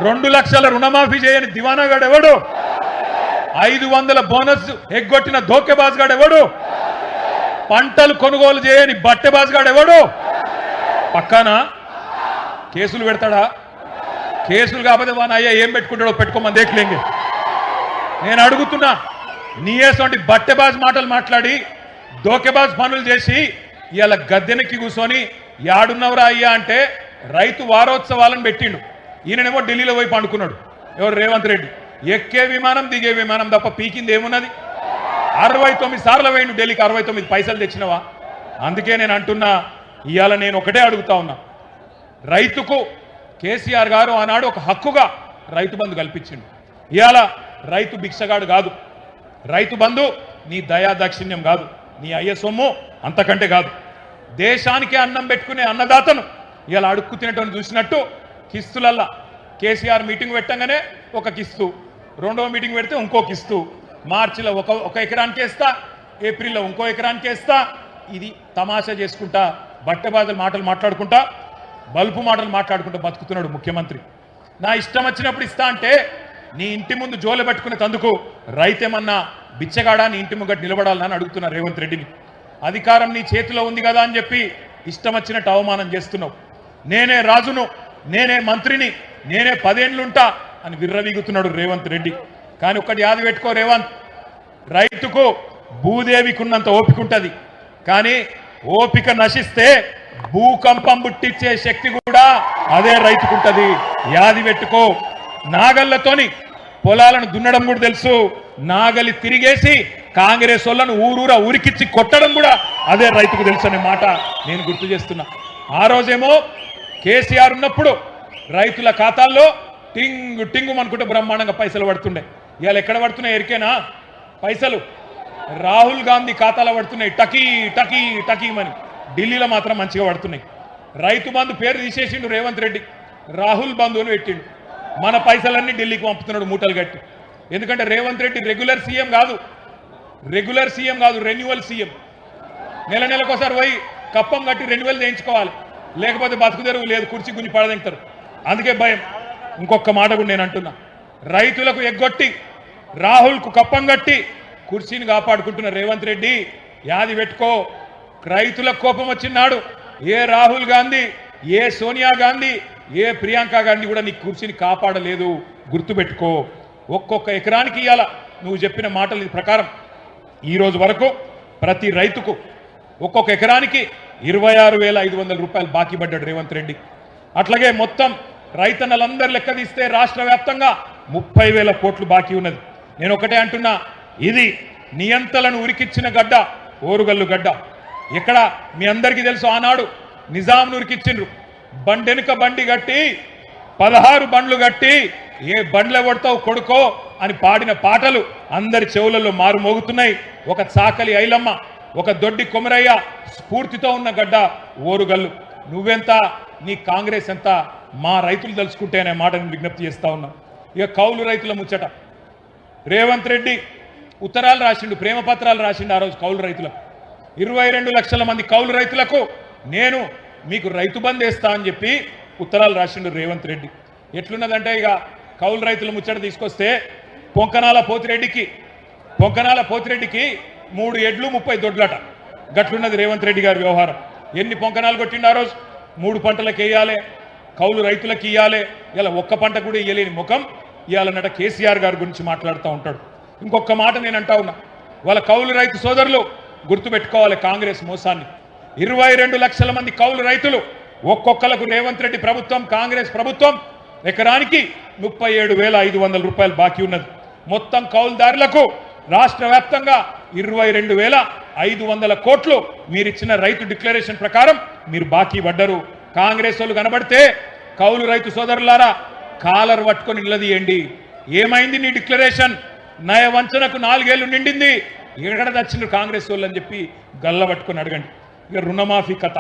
2 లక్షల రుణమాఫీ చేయని దివానాగాడు ఎవడు? 500 బోనస్ ఎగ్గొట్టిన ధోకెబాజ్గాడు ఎవడు? పంటలు కొనుగోలు చేయని బట్టెబాజ్గాడు ఎవడు? పక్కన కేసులు పెడతాడా? కేసులు కాకపోతే వాన అయ్యా ఏం పెట్టుకుంటాడో పెట్టుకోమని దేఖలేంగే. నేను అడుగుతున్నా, నీయేసంటి బట్టెబాజ్ మాటలు మాట్లాడి ధోకెబాజ్ పనులు చేసి ఇవాళ గద్దెనెక్కి కూర్చొని యాడున్నవరా అయ్యా అంటే రైతు వారోత్సవాలను పెట్టిండు. ఈయననేమో ఢిల్లీలో పోయి పండుకున్నాడు. ఎవరు? రేవంత్ రెడ్డి. ఎక్కే విమానం దిగే విమానం తప్ప పీకింది ఏమున్నది? 69 సార్లు పోయిండు ఢిల్లీకి, 69 పైసలు తెచ్చినవా? అందుకే నేను అంటున్నా, ఇవాళ నేను ఒకటే అడుగుతా ఉన్నా, రైతుకు కేసీఆర్ గారు ఆనాడు ఒక హక్కుగా రైతు బంధు కల్పించిండు. ఇవాళ రైతు భిక్షగాడు కాదు, రైతు బంధు నీ దయా దాక్షిణ్యం కాదు, నీ అయ్య సొమ్ము అంతకంటే కాదు. దేశానికే అన్నం పెట్టుకునే అన్నదాతను ఇవాళ అడుక్కు తినటం చూసినట్టు కిస్తులల్లా కేసీఆర్ మీటింగ్ పెట్టంగానే ఒక కిస్తు, 2వ మీటింగ్ పెడితే ఇంకో కిస్తు, మార్చిలో ఒక ఎకరానికి వేస్తా, ఏప్రిల్లో ఇంకో ఎకరానికి వేస్తా. ఇది తమాషా చేసుకుంటా, బట్టెబాజల మాటలు మాట్లాడుకుంటా, బల్పు మాటలు మాట్లాడుకుంటూ బతుకుతున్నాడు ముఖ్యమంత్రి. నా ఇష్టం వచ్చినప్పుడు ఇస్తా అంటే నీ ఇంటి ముందు జోలు పట్టుకునే తందుకు రైతేమన్నా బిచ్చగాడా నీ ఇంటి ముంగట నిలబడాలని అడుగుతున్నా రేవంత్ రెడ్డిని. అధికారం నీ చేతిలో ఉంది కదా అని చెప్పి ఇష్టం వచ్చినట్టు అవమానం చేస్తున్నావు. నేనే రాజును, నేనే మంత్రిని, నేనే 10 ఏళ్ళుంటా అని విర్రవీగుతున్నాడు రేవంత్ రెడ్డి. కానీ ఒక్కటి యాది పెట్టుకో రేవంత్, రైతుకు భూదేవికున్నంత ఓపిక ఉంటుంది, కానీ ఓపిక నశిస్తే భూకంపం పుట్టించే శక్తి కూడా అదే రైతుకుంటది. యాది పెట్టుకో. నాగళ్లతోని పొలాలను దున్నడం కూడా తెలుసు, నాగలి తిరిగేసి కాంగ్రెస్ వాళ్ళను ఊరూరా ఉరికిచ్చి కొట్టడం కూడా అదే రైతుకు తెలుసు అనే మాట నేను గుర్తు చేస్తున్నా. ఆ రోజేమో కేసీఆర్ ఉన్నప్పుడు రైతుల ఖాతాల్లో టింగు టింగు అనుకుంటే బ్రహ్మాండంగా పైసలు పడుతుండే. ఇవాళ ఎక్కడ పడుతున్నాయి ఎరికేనా పైసలు? రాహుల్ గాంధీ ఖాతాలో పడుతున్నాయి టకీ టకీ టకీమని. ఢిల్లీలో మాత్రం మంచిగా పడుతున్నాయి. రైతు బంధు పేరు తీసేసిండు రేవంత్ రెడ్డి, రాహుల్ బంధు అని పెట్టిండు. మన పైసలన్నీ ఢిల్లీకి పంపుతున్నాడు మూటలు కట్టి. ఎందుకంటే రేవంత్ రెడ్డి రెగ్యులర్ సీఎం కాదు, రెన్యువల్ సీఎం. నెలకోసారి పోయి కప్పం కట్టి రెన్యువల్ చేయించుకోవాలి. లేకపోతే బతుకుదెరువు లేదు, కుర్చీ గుంజి పడదెంగుతారు. అందుకే భయం. ఇంకొక మాట కూడా నేను అంటున్నా, రైతులకు ఎగ్గొట్టి రాహుల్కు కప్పం కట్టి కుర్చీని కాపాడుకుంటున్న రేవంత్ రెడ్డి యాది పెట్టుకో. రైతులకు కోపం వచ్చినాడు ఏ రాహుల్ గాంధీ, ఏ సోనియా గాంధీ, ఏ ప్రియాంక గాంధీ కూడా నీ కుర్చీని కాపాడలేదు, గుర్తుపెట్టుకో. ఒక్కొక్క ఎకరానికి ఇవ్వాల నువ్వు చెప్పిన మాటల ప్రకారం ఈ రోజు వరకు ప్రతి రైతుకు ఒక్కొక్క ఎకరానికి 26,500 రూపాయలు బాకీ పడ్డాడు రేవంత్ రెడ్డి. అట్లాగే మొత్తం రైతన్నలందరూ లెక్క తీస్తే రాష్ట్ర వ్యాప్తంగా 30,000 కోట్లు బాకీ ఉన్నది. నేను ఒకటే అంటున్నా, ఇది నియంతలను ఉరికిచ్చిన గడ్డ, ఓరుగల్లు గడ్డ. ఇక్కడ మీ అందరికీ తెలుసు, ఆనాడు నిజాంను ఉరికిచ్చిండ్రు. బండెనుక బండి గట్టి 16 బండ్లు గట్టి ఏ బండ్ల కొడతావు కొడుకో అని పాడిన పాటలు అందరి చెవులలో మారు మోగుతున్నాయి. ఒక చాకలి ఐలమ్మ, ఒక దొడ్డి కొమరయ్య స్ఫూర్తితో ఉన్న గడ్డ ఓరుగల్లు. నువ్వెంత, నీ కాంగ్రెస్ ఎంత, మా రైతులు తలుచుకుంటే అనే మాటను విజ్ఞప్తి చేస్తా ఉన్నా. ఇక కౌలు రైతుల ముచ్చట, రేవంత్ రెడ్డి ఉత్తరాలు రాసిండు, ప్రేమ పత్రాలు రాసిండు ఆ రోజు కౌలు రైతులకు. 22 లక్షల మంది కౌలు రైతులకు నేను మీకు రైతు బంద్ వేస్తా అని చెప్పి ఉత్తరాలు రాసిండు రేవంత్ రెడ్డి. ఎట్లున్నదంటే ఇక కౌలు రైతుల ముచ్చట తీసుకొస్తే పొంకనాల పోతిరెడ్డికి 3 ఎడ్లు 30 దొడ్లట. గట్లున్నది రేవంత్ రెడ్డి గారి వ్యవహారం. ఎన్ని పొంకనాలు కొట్టిండు ఆ రోజు? 3 పంటలకు వేయాలి, కౌలు రైతులకు ఇవ్వాలి. ఇలా ఒక్క పంట కూడా ఇయ్యలేని ముఖం ఇవ్వాలన్నట కేసీఆర్ గారి గురించి మాట్లాడుతూ ఉంటాడు. ఇంకొక మాట నేను అంటా ఉన్నా, వాళ్ళ కౌలు రైతు సోదరులు గుర్తుపెట్టుకోవాలి కాంగ్రెస్ మోసాన్ని. 22 లక్షల మంది కౌలు రైతులు, ఒక్కొక్కలకు రేవంత్ రెడ్డి ప్రభుత్వం, కాంగ్రెస్ ప్రభుత్వం ఎకరానికి 37,500 రూపాయలు బాకీ ఉన్నది. మొత్తం కౌలుదారులకు రాష్ట్ర వ్యాప్తంగా 22,500 కోట్లు మీరిచ్చిన రైతు డిక్లరేషన్ ప్రకారం మీరు బాకీ పడ్డరు. కాంగ్రెస్ వాళ్ళు కనబడితే కౌలు రైతు సోదరులారా కాలర్ పట్టుకొని నిలదీయండి. ఏమైంది నీ డిక్లరేషన్? నయ వంచనకు 4 ఏళ్లు నిండింది, ఎక్కడ తెచ్చిండ్రు కాంగ్రెస్ వాళ్ళు అని చెప్పి గల్ల పట్టుకొని అడగండి. ఇక రుణమాఫీ కథ,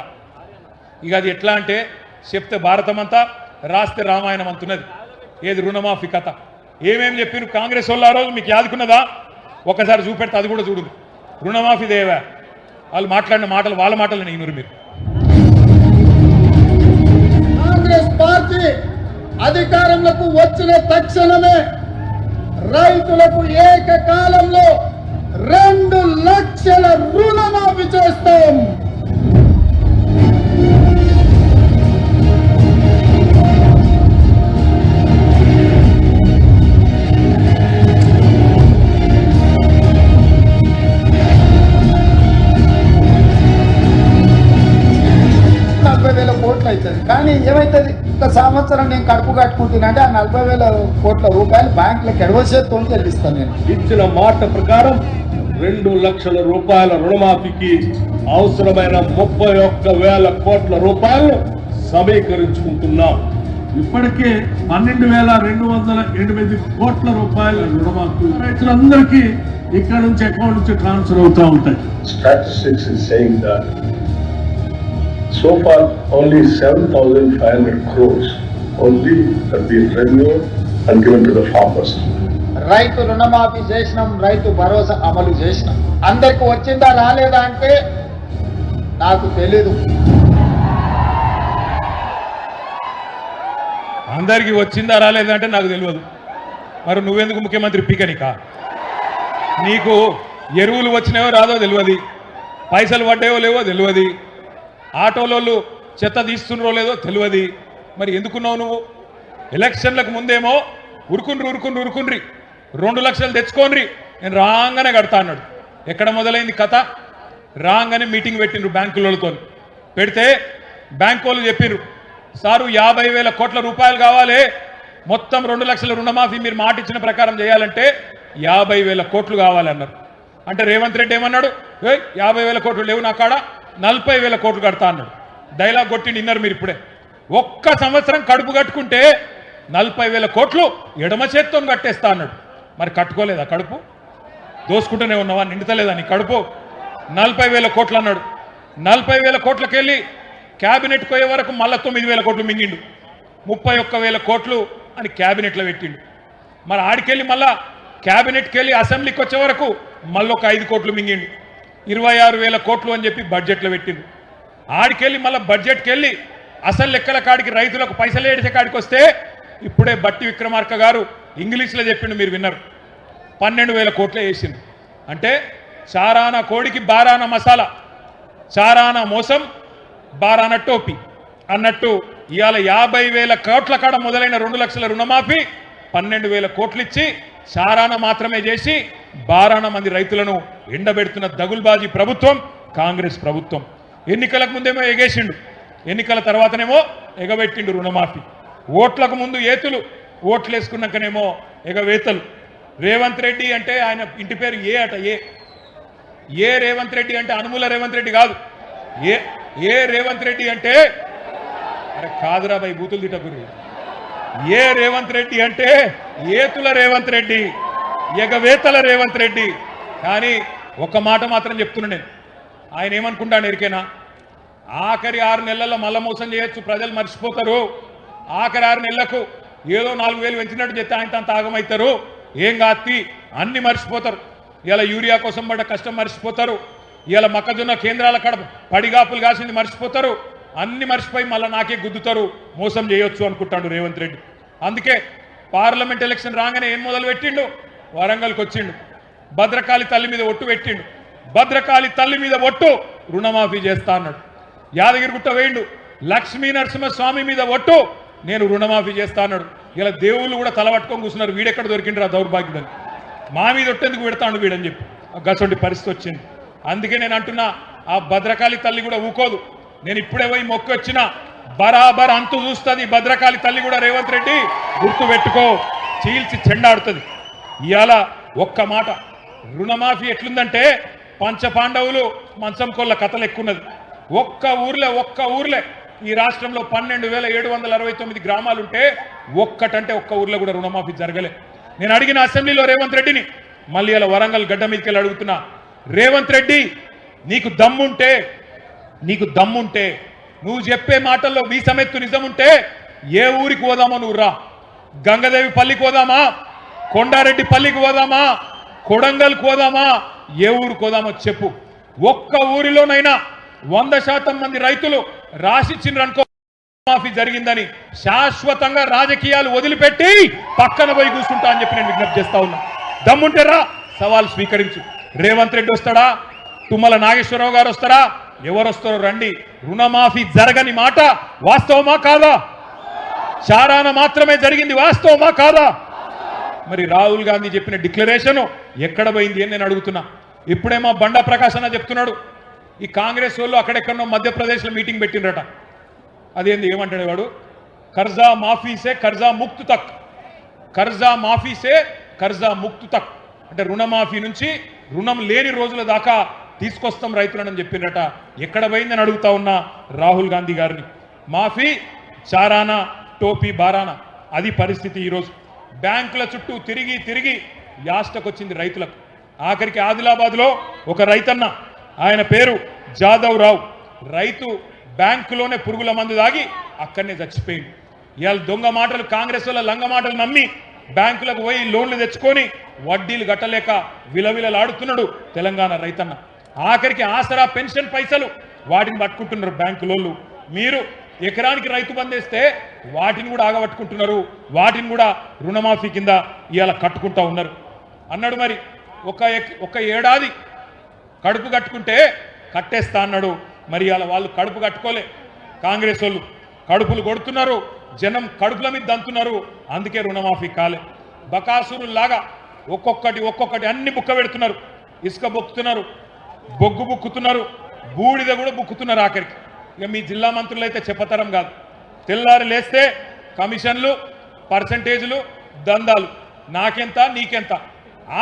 ఇక అది ఎట్లా అంటే చెప్తే భారతం అంతా, రాస్తే రామాయణం అంటున్నది. ఏది రుణమాఫీ కథ? ఏమేమి చెప్పిరు కాంగ్రెస్ వాళ్ళు ఆ రోజు మీకు యాదుకున్నదా? ఒకసారి చూపెడితే అది కూడా చూడు. రుణమాఫీ దేవా వాళ్ళు మాట్లాడిన మాటలు వాళ్ళ మాటలు నేను మీరు. కాంగ్రెస్ పార్టీ అధికారంలోకి వచ్చిన తక్షణమే రైతులకు ఏకకాలంలో 2 లక్షల రుణమాఫీ చేస్తాం. కానీ ఏమైతుంది, ఒక సంవత్సరం నేను కడుపు కట్టుకుంటున్నా అంటే ఆ 40,000 కోట్ల రూపాయలు బ్యాంకులకు ఎడవసేతో చెల్లిస్తాను. నేను ఇచ్చిన మాట ప్రకారం 2 లక్షల రూపాయల రుణమాఫీకి అవసరమైన 31,000 కోట్ల రూపాయలు సమీకరించుకుంటున్నాం. ఇప్పటికే 12,208 కోట్ల రూపాయల రుణమాఫీ రైతులందరికీ ఇక్కడ నుంచి అకౌంట్ నుంచి ట్రాన్స్ఫర్ అవుతూ ఉంటాయి. Statistics is saying that so far only 7,500 crores only have been renewed and given to the farmers. రైతు రుణమాఫీ చేసినాం, రైతు భరోసా అమలు చేసినాం. అందరికి వచ్చిందా రాలేదా అంటే నాకు తెలీదు. అందరికీ వచ్చిందా రాలేదా అంటే నాకు తెలియదు. మరి నువ్వెందుకు ముఖ్యమంత్రి పీకనికా? నీకు ఎరువులు వచ్చినాయో రాదో తెలియదు, పైసలు పడ్డాయో లేవో తెలియదు, ఆటోలోళ్ళు చెత్త తీస్తున్నారో లేదో తెలియదు. మరి ఎందుకున్నావు నువ్వు? ఎలక్షన్లకు ముందేమో ఉరుకుండ్రి 2 లక్షలు తెచ్చుకోండి, నేను రాగానే కడతా అన్నాడు. ఎక్కడ మొదలైంది కథ? రాగానే మీటింగ్ పెట్టిండ్రు బ్యాంకులతో. పెడితే బ్యాంకు వాళ్ళు చెప్పిర్రు, సారు 50,000 కోట్ల రూపాయలు కావాలి, మొత్తం 2 లక్షల రుణమాఫీ మీరు మాట ఇచ్చిన ప్రకారం చేయాలంటే 50,000 కోట్లు కావాలన్నారు. అంటే రేవంత్ రెడ్డి ఏమన్నాడు? 50,000 కోట్లు లేవు నా కాడ, 40,000 కోట్లు కడతా అన్నాడు. డైలాగ్ కొట్టి నిన్నారు మీరు ఇప్పుడే. ఒక్క సంవత్సరం కడుపు కట్టుకుంటే 40,000 కోట్లు ఎడమ చేత్తో కట్టేస్తా అన్నాడు. మరి కట్టుకోలేదా కడుపు? దోసుకుంటూనే ఉన్నావా? నిండుతలేదా నీ కడుపు? 40,000 కోట్లు అన్నాడు. 40,000 కోట్లకి వెళ్ళి క్యాబినెట్కి పోయే వరకు మళ్ళీ 9,000 కోట్లు మింగిండు. 31,000 కోట్లు అని క్యాబినెట్లో పెట్టిండు. మరి ఆడికెళ్ళి మళ్ళా క్యాబినెట్కి వెళ్ళి అసెంబ్లీకి వచ్చే వరకు మళ్ళీ ఒక 5 కోట్లు మింగిండు. 26,000 కోట్లు అని చెప్పి బడ్జెట్లో పెట్టిండు. ఆడికెళ్ళి మళ్ళీ బడ్జెట్కి వెళ్ళి అసలు లెక్కల కాడికి రైతులకు పైసలు ఏడిచే కాడికి వస్తే ఇప్పుడే బట్టి విక్రమార్క గారు ఇంగ్లీష్లో చెప్పిండు, మీరు విన్నారు. 12,000 కోట్లే వేసింది. అంటే చారాన కోడికి బారాన మసాలా, చారాన మోసం బారాన టోపీ అన్నట్టు ఇవాళ 50,000 కోట్ల కాడ మొదలైన 2 లక్షల రుణమాఫీ 12,000 కోట్లు ఇచ్చి చారాన మాత్రమే చేసి బారాన మంది రైతులను ఎండబెడుతున్న దగుల్బాజీ ప్రభుత్వం కాంగ్రెస్ ప్రభుత్వం. ఎన్నికలకు ముందేమో ఎగేసిండు, ఎన్నికల తర్వాతనేమో ఎగబెట్టిండు రుణమాఫీ. ఓట్లకు ముందు ఏతులు, ఓట్లు వేసుకున్నాకనేమో ఎగవేతలు. రేవంత్ రెడ్డి అంటే ఆయన ఇంటి పేరు ఏ అట, ఏ రేవంత్ రెడ్డి అంటే అనుమూల రేవంత్ రెడ్డి కాదు. ఏ రేవంత్ రెడ్డి అంటే అరే కాదురా భయ్ బూతులు తిట్టకురి. ఏ రేవంత్ రెడ్డి అంటే ఏతుల రేవంత్ రెడ్డి, ఎగవేతల రేవంత్ రెడ్డి. కానీ ఒక మాట మాత్రం చెప్తున్నా నేను, ఆయన ఏమనుకుంటాను ఎరికేనా, ఆఖరి 6 నెలల్లో మళ్ళా మోసం చేయొచ్చు, ప్రజలు మర్చిపోతారు. ఆఖరి 6 నెలలకు ఏదో 4,000 పెంచినట్టు చెప్తే ఆయన అంత ఆగమవుతారు, ఏం కాత్తి అన్ని మర్చిపోతారు. ఇలా యూరియా కోసం పడ్డ కష్టం మర్చిపోతారు, ఇలా మొక్కజొన్న కేంద్రాల కడ పడిగాపులు కాసింది మర్చిపోతారు, అన్ని మర్చిపోయి మళ్ళీ నాకే గుద్దుతారు, మోసం చేయొచ్చు అనుకుంటాడు రేవంత్ రెడ్డి. అందుకే పార్లమెంట్ ఎలక్షన్ రాగానే ఏం మొదలు పెట్టిండు, వరంగల్కి వచ్చిండు, భద్రకాళి తల్లి మీద ఒట్టు పెట్టిండు. భద్రకాళి తల్లి మీద ఒట్టు రుణమాఫీ చేస్తా అన్నాడు. యాదగిరిగుట్ట వేయిండు, లక్ష్మీ నరసింహస్వామి మీద ఒట్టు నేను రుణమాఫీ చేస్తా అన్నాడు. ఇలా దేవుళ్ళు కూడా తలపట్టుకొని కూర్చున్నారు, వీడెక్కడ దొరికిండ్రా దౌర్భాగ్యుడని, మా మీద ఒట్టేందుకు పెడతాడు వీడని చెప్పి గసంటి పరిస్థితి వచ్చింది. అందుకే నేను అంటున్నా, ఆ భద్రకాళి తల్లి కూడా ఊకోదు. నేను ఇప్పుడే పోయి మొక్కు వచ్చిన బరాబర్ అంతు చూస్తుంది భద్రకాళి తల్లి కూడా. రేవంత్ రెడ్డి గుర్తు పెట్టుకో, చీల్చి చెండాడుతుంది. ఇవాళ ఒక్క మాట, రుణమాఫీ ఎట్లుందంటే పంచపాండవులు మంచం కొల్ల కథలు ఎక్కున్నది. ఒక్క ఊర్లే ఈ రాష్ట్రంలో 12,769 గ్రామాలుంటే ఒక్కటంటే ఒక్క ఊర్లో కూడా రుణమాఫీ జరగలే. నేను అడిగిన అసెంబ్లీలో రేవంత్ రెడ్డిని, మళ్ళీ ఇలా వరంగల్ గడ్డ మీదకి వెళ్ళి అడుగుతున్నా, రేవంత్ రెడ్డి నీకు దమ్ముంటే నువ్వు చెప్పే మాటల్లో వీసమెత్తు నిజముంటే ఏ ఊరికి పోదామో నువ్వు రా. గంగదేవి పల్లికి పోదామా, కొండారెడ్డి పల్లికి పోదామా, కొడంగల్కి పోదామా, ఏ ఊరికి పోదామో చెప్పు. ఒక్క ఊరిలోనైనా 100% మంది రైతులు రాసిచ్చినరనుకో మాఫీ జరిగిందని శాశ్వతంగా రాజకీయాలు వదిలిపెట్టి పక్కన పోయి కూర్చుంటా అని చెప్పి నేను విజ్ఞప్తి చేస్తా ఉన్నా. దమ్ముంటే రా, సవాల్ స్వీకరించు. రేవంత్ రెడ్డి వస్తాడా, తుమ్మల నాగేశ్వరరావు గారు వస్తారా, ఎవరు వస్తారో రండి. రుణమాఫీ జరగని మాట వాస్తవమా కాదా? చారాన మాత్రమే జరిగింది వాస్తవమా కాదా? మరి రాహుల్ గాంధీ చెప్పిన డిక్లరేషన్ ఎక్కడ పోయింది అని నేను అడుగుతున్నా. ఇప్పుడేమో బండా ప్రకాశ్ అన్న చెప్తున్నాడు, ఈ కాంగ్రెస్ వాళ్ళు అక్కడెక్కడో మధ్యప్రదేశ్లో మీటింగ్ పెట్టిండ్రట. అదేంది ఏమంటాడు వాడు, కర్జా మాఫీసే కర్జా ముక్తు తక్, కర్జా మాఫీసే కర్జా ముక్తు తక్ అంటే రుణమాఫీ నుంచి రుణం లేని రోజుల దాకా తీసుకొస్తాం రైతులను చెప్పిండ్రట. ఎక్కడ పోయిందని అడుగుతా ఉన్నా రాహుల్ గాంధీ గారిని. మాఫీ చారానా టోపీ బారానా, అది పరిస్థితి ఈరోజు. బ్యాంకుల చుట్టూ తిరిగి యాస్టకొచ్చింది రైతులకు. ఆఖరికి ఆదిలాబాద్లో ఒక రైతన్న, ఆయన పేరు జాదవ్ రావు, రైతు బ్యాంకులోనే పురుగుల మందు దాగి అక్కడనే చచ్చిపోయింది. ఇవాళ దొంగ మాటలు, కాంగ్రెస్ వాళ్ళ లంగ మాటలు నమ్మి బ్యాంకులకు పోయి లోన్లు తెచ్చుకొని వడ్డీలు గట్టలేక విలవిలలాడుతున్నాడు తెలంగాణ రైతన్న. ఆఖరికి ఆసరా పెన్షన్ పైసలు వాటిని పట్టుకుంటున్నారు బ్యాంకులోళ్ళు. మీరు ఎకరానికి రైతు బందేస్తే వాటిని కూడా ఆగబట్టుకుంటున్నారు, వాటిని కూడా రుణమాఫీ కింద ఇవాళ కట్టుకుంటా ఉన్నారు అన్నాడు. మరి ఒక ఏడాది కడుపు కట్టుకుంటే కట్టేస్తా అన్నాడు. మరి ఇవాళ వాళ్ళు కడుపు కట్టుకోలే, కాంగ్రెస్ వాళ్ళు కడుపులు కొడుతున్నారు, జనం కడుపుల మీద దంతున్నారు. అందుకే రుణమాఫీ కాలే. బకాసురులాగా ఒక్కొక్కటి అన్ని బుక్క పెడుతున్నారు. ఇసుక బొక్కుతున్నారు, బొగ్గు బుక్కుతున్నారు, బూడిద కూడా బుక్కుతున్నారు. ఆఖరికి ఇక మీ జిల్లా మంత్రులు అయితే చెప్పతరం కాదు. తెల్లారి లేస్తే కమిషన్లు, పర్సంటేజీలు, దందాలు, నాకెంత నీకెంత.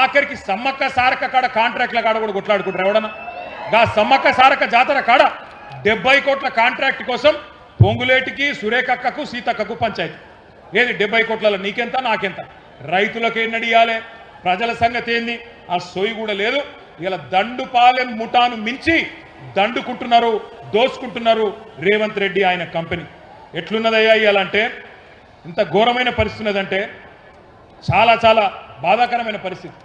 ఆఖరికి సమ్మక్క సారక్క కాడ కాంట్రాక్ట్ల కాడ కూడా కొట్లాడుకుంటారు ఎవడన్నా. గా సమ్మక్క సారక్క జాతర కాడ 70 కోట్ల కాంట్రాక్ట్ కోసం పొంగులేటికి, సురేఖక్కకు, సీతక్కకు పంచాయతీ. ఏది 70 కోట్లలో నీకెంత నాకెంత, రైతులకు ఎన్నడియాలే, ప్రజల సంగతి ఏంది, ఆ సోయి కూడా లేదు. ఇలా దండుపాలెం ముఠాను మించి దండుకుంటున్నారు, దోసుకుంటున్నారు రేవంత్ రెడ్డి ఆయన కంపెనీ. ఎట్లున్నదయ్యా ఇయాలంటే, ఇంత ఘోరమైన పరిస్థితి ఉన్నదంటే చాలా చాలా బాధాకరమైన పరిస్థితి.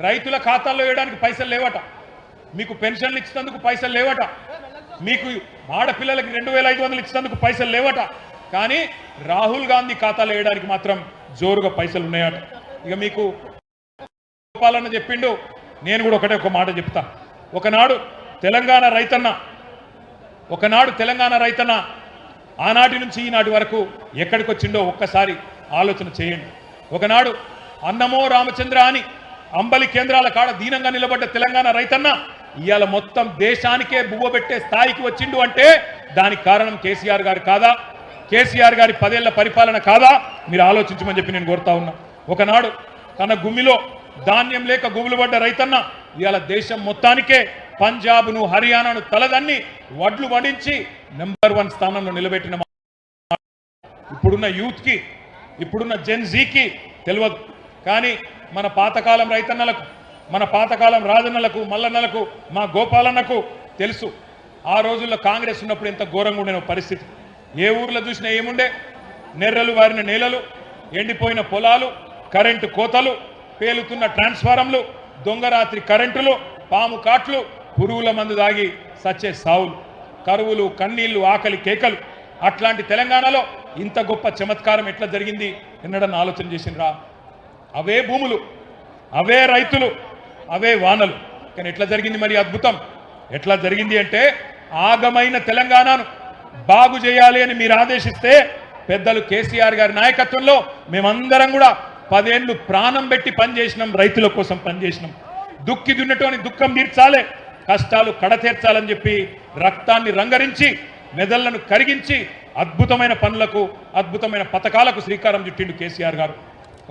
రైతుల ఖాతాల్లో వేయడానికి పైసలు లేవట, మీకు పెన్షన్లు ఇచ్చినందుకు పైసలు లేవట, మీకు ఆడపిల్లలకి 2500 ఇచ్చినందుకు పైసలు లేవట, కానీ రాహుల్ గాంధీ ఖాతాలో వేయడానికి మాత్రం జోరుగా పైసలు ఉన్నాయట. ఇక మీకు గోపాలన్న చెప్పిండు, నేను కూడా ఒక మాట చెప్తా. ఒకనాడు తెలంగాణ రైతన్న ఆనాటి నుంచి ఈనాటి వరకు ఎక్కడికి వచ్చిండో ఒక్కసారి ఆలోచన చేయండి. ఒకనాడు అన్నమో రామచంద్ర అని అంబలి కేంద్రాల కాడ దీనంగా నిలబడ్డ తెలంగాణ రైతన్న ఇవాళ మొత్తం దేశానికే బువ్వ పెట్టే స్థాయికి వచ్చిండు అంటే దానికి కారణం కేసీఆర్ గారు కాదా? కేసీఆర్ గారి 10 ఏళ్ల పరిపాలన కాదా? మీరు ఆలోచించమని చెప్పి నేను కోరుతా ఉన్నా. ఒకనాడు తన గుమ్మిలో ధాన్యం లేక గుబులు పడ్డ రైతన్న ఇవాళ దేశం మొత్తానికే పంజాబ్ను హర్యానాను తలదన్ని వడ్లు పండించి నెంబర్ 1 స్థానంలో నిలబెట్టిన ఇప్పుడున్న యూత్కి, ఇప్పుడున్న జెన్జీకి తెలియదు. కానీ మన పాతకాలం రైతన్నలకు, మన పాతకాలం రాజన్నలకు, మల్లన్నలకు, మా గోపాలన్నకు తెలుసు. ఆ రోజుల్లో కాంగ్రెస్ ఉన్నప్పుడు ఎంత ఘోరంగా ఉండే పరిస్థితి. ఏ ఊర్లో చూసినా ఏముండే? నెర్రలు వారిన నేలలు, ఎండిపోయిన పొలాలు, కరెంటు కోతలు, పేలుతున్న ట్రాన్స్ఫారంలు, దొంగరాత్రి కరెంటులు, పాము కాట్లు, పురుగుల మందు దాగి సచ్చే సావులు, కరువులు, కన్నీళ్లు, ఆకలి కేకలు. అట్లాంటి తెలంగాణలో ఇంత గొప్ప చమత్కారం ఎట్లా జరిగింది ఎన్నడన్నా ఆలోచన చేసినరా? అవే భూములు, అవే రైతులు, అవే వానలు. కానీ ఎట్లా జరిగింది మరి అద్భుతం? ఎట్లా జరిగింది అంటే ఆగమైన తెలంగాణను బాగు చేయాలి అని మీరు ఆదేశిస్తే పెద్దలు కేసీఆర్ గారి నాయకత్వంలో మేమందరం కూడా 10 ఏళ్ళు ప్రాణం పెట్టి పనిచేసినాం, రైతుల కోసం పనిచేసినాం. దుక్కి దున్నటోని దుఃఖం తీర్చాలి, కష్టాలు కడతీర్చాలని చెప్పి రక్తాన్ని రంగరించి మెదళ్లను కరిగించి అద్భుతమైన పనులకు, అద్భుతమైన పథకాలకు శ్రీకారం చుట్టిండు కేసీఆర్ గారు.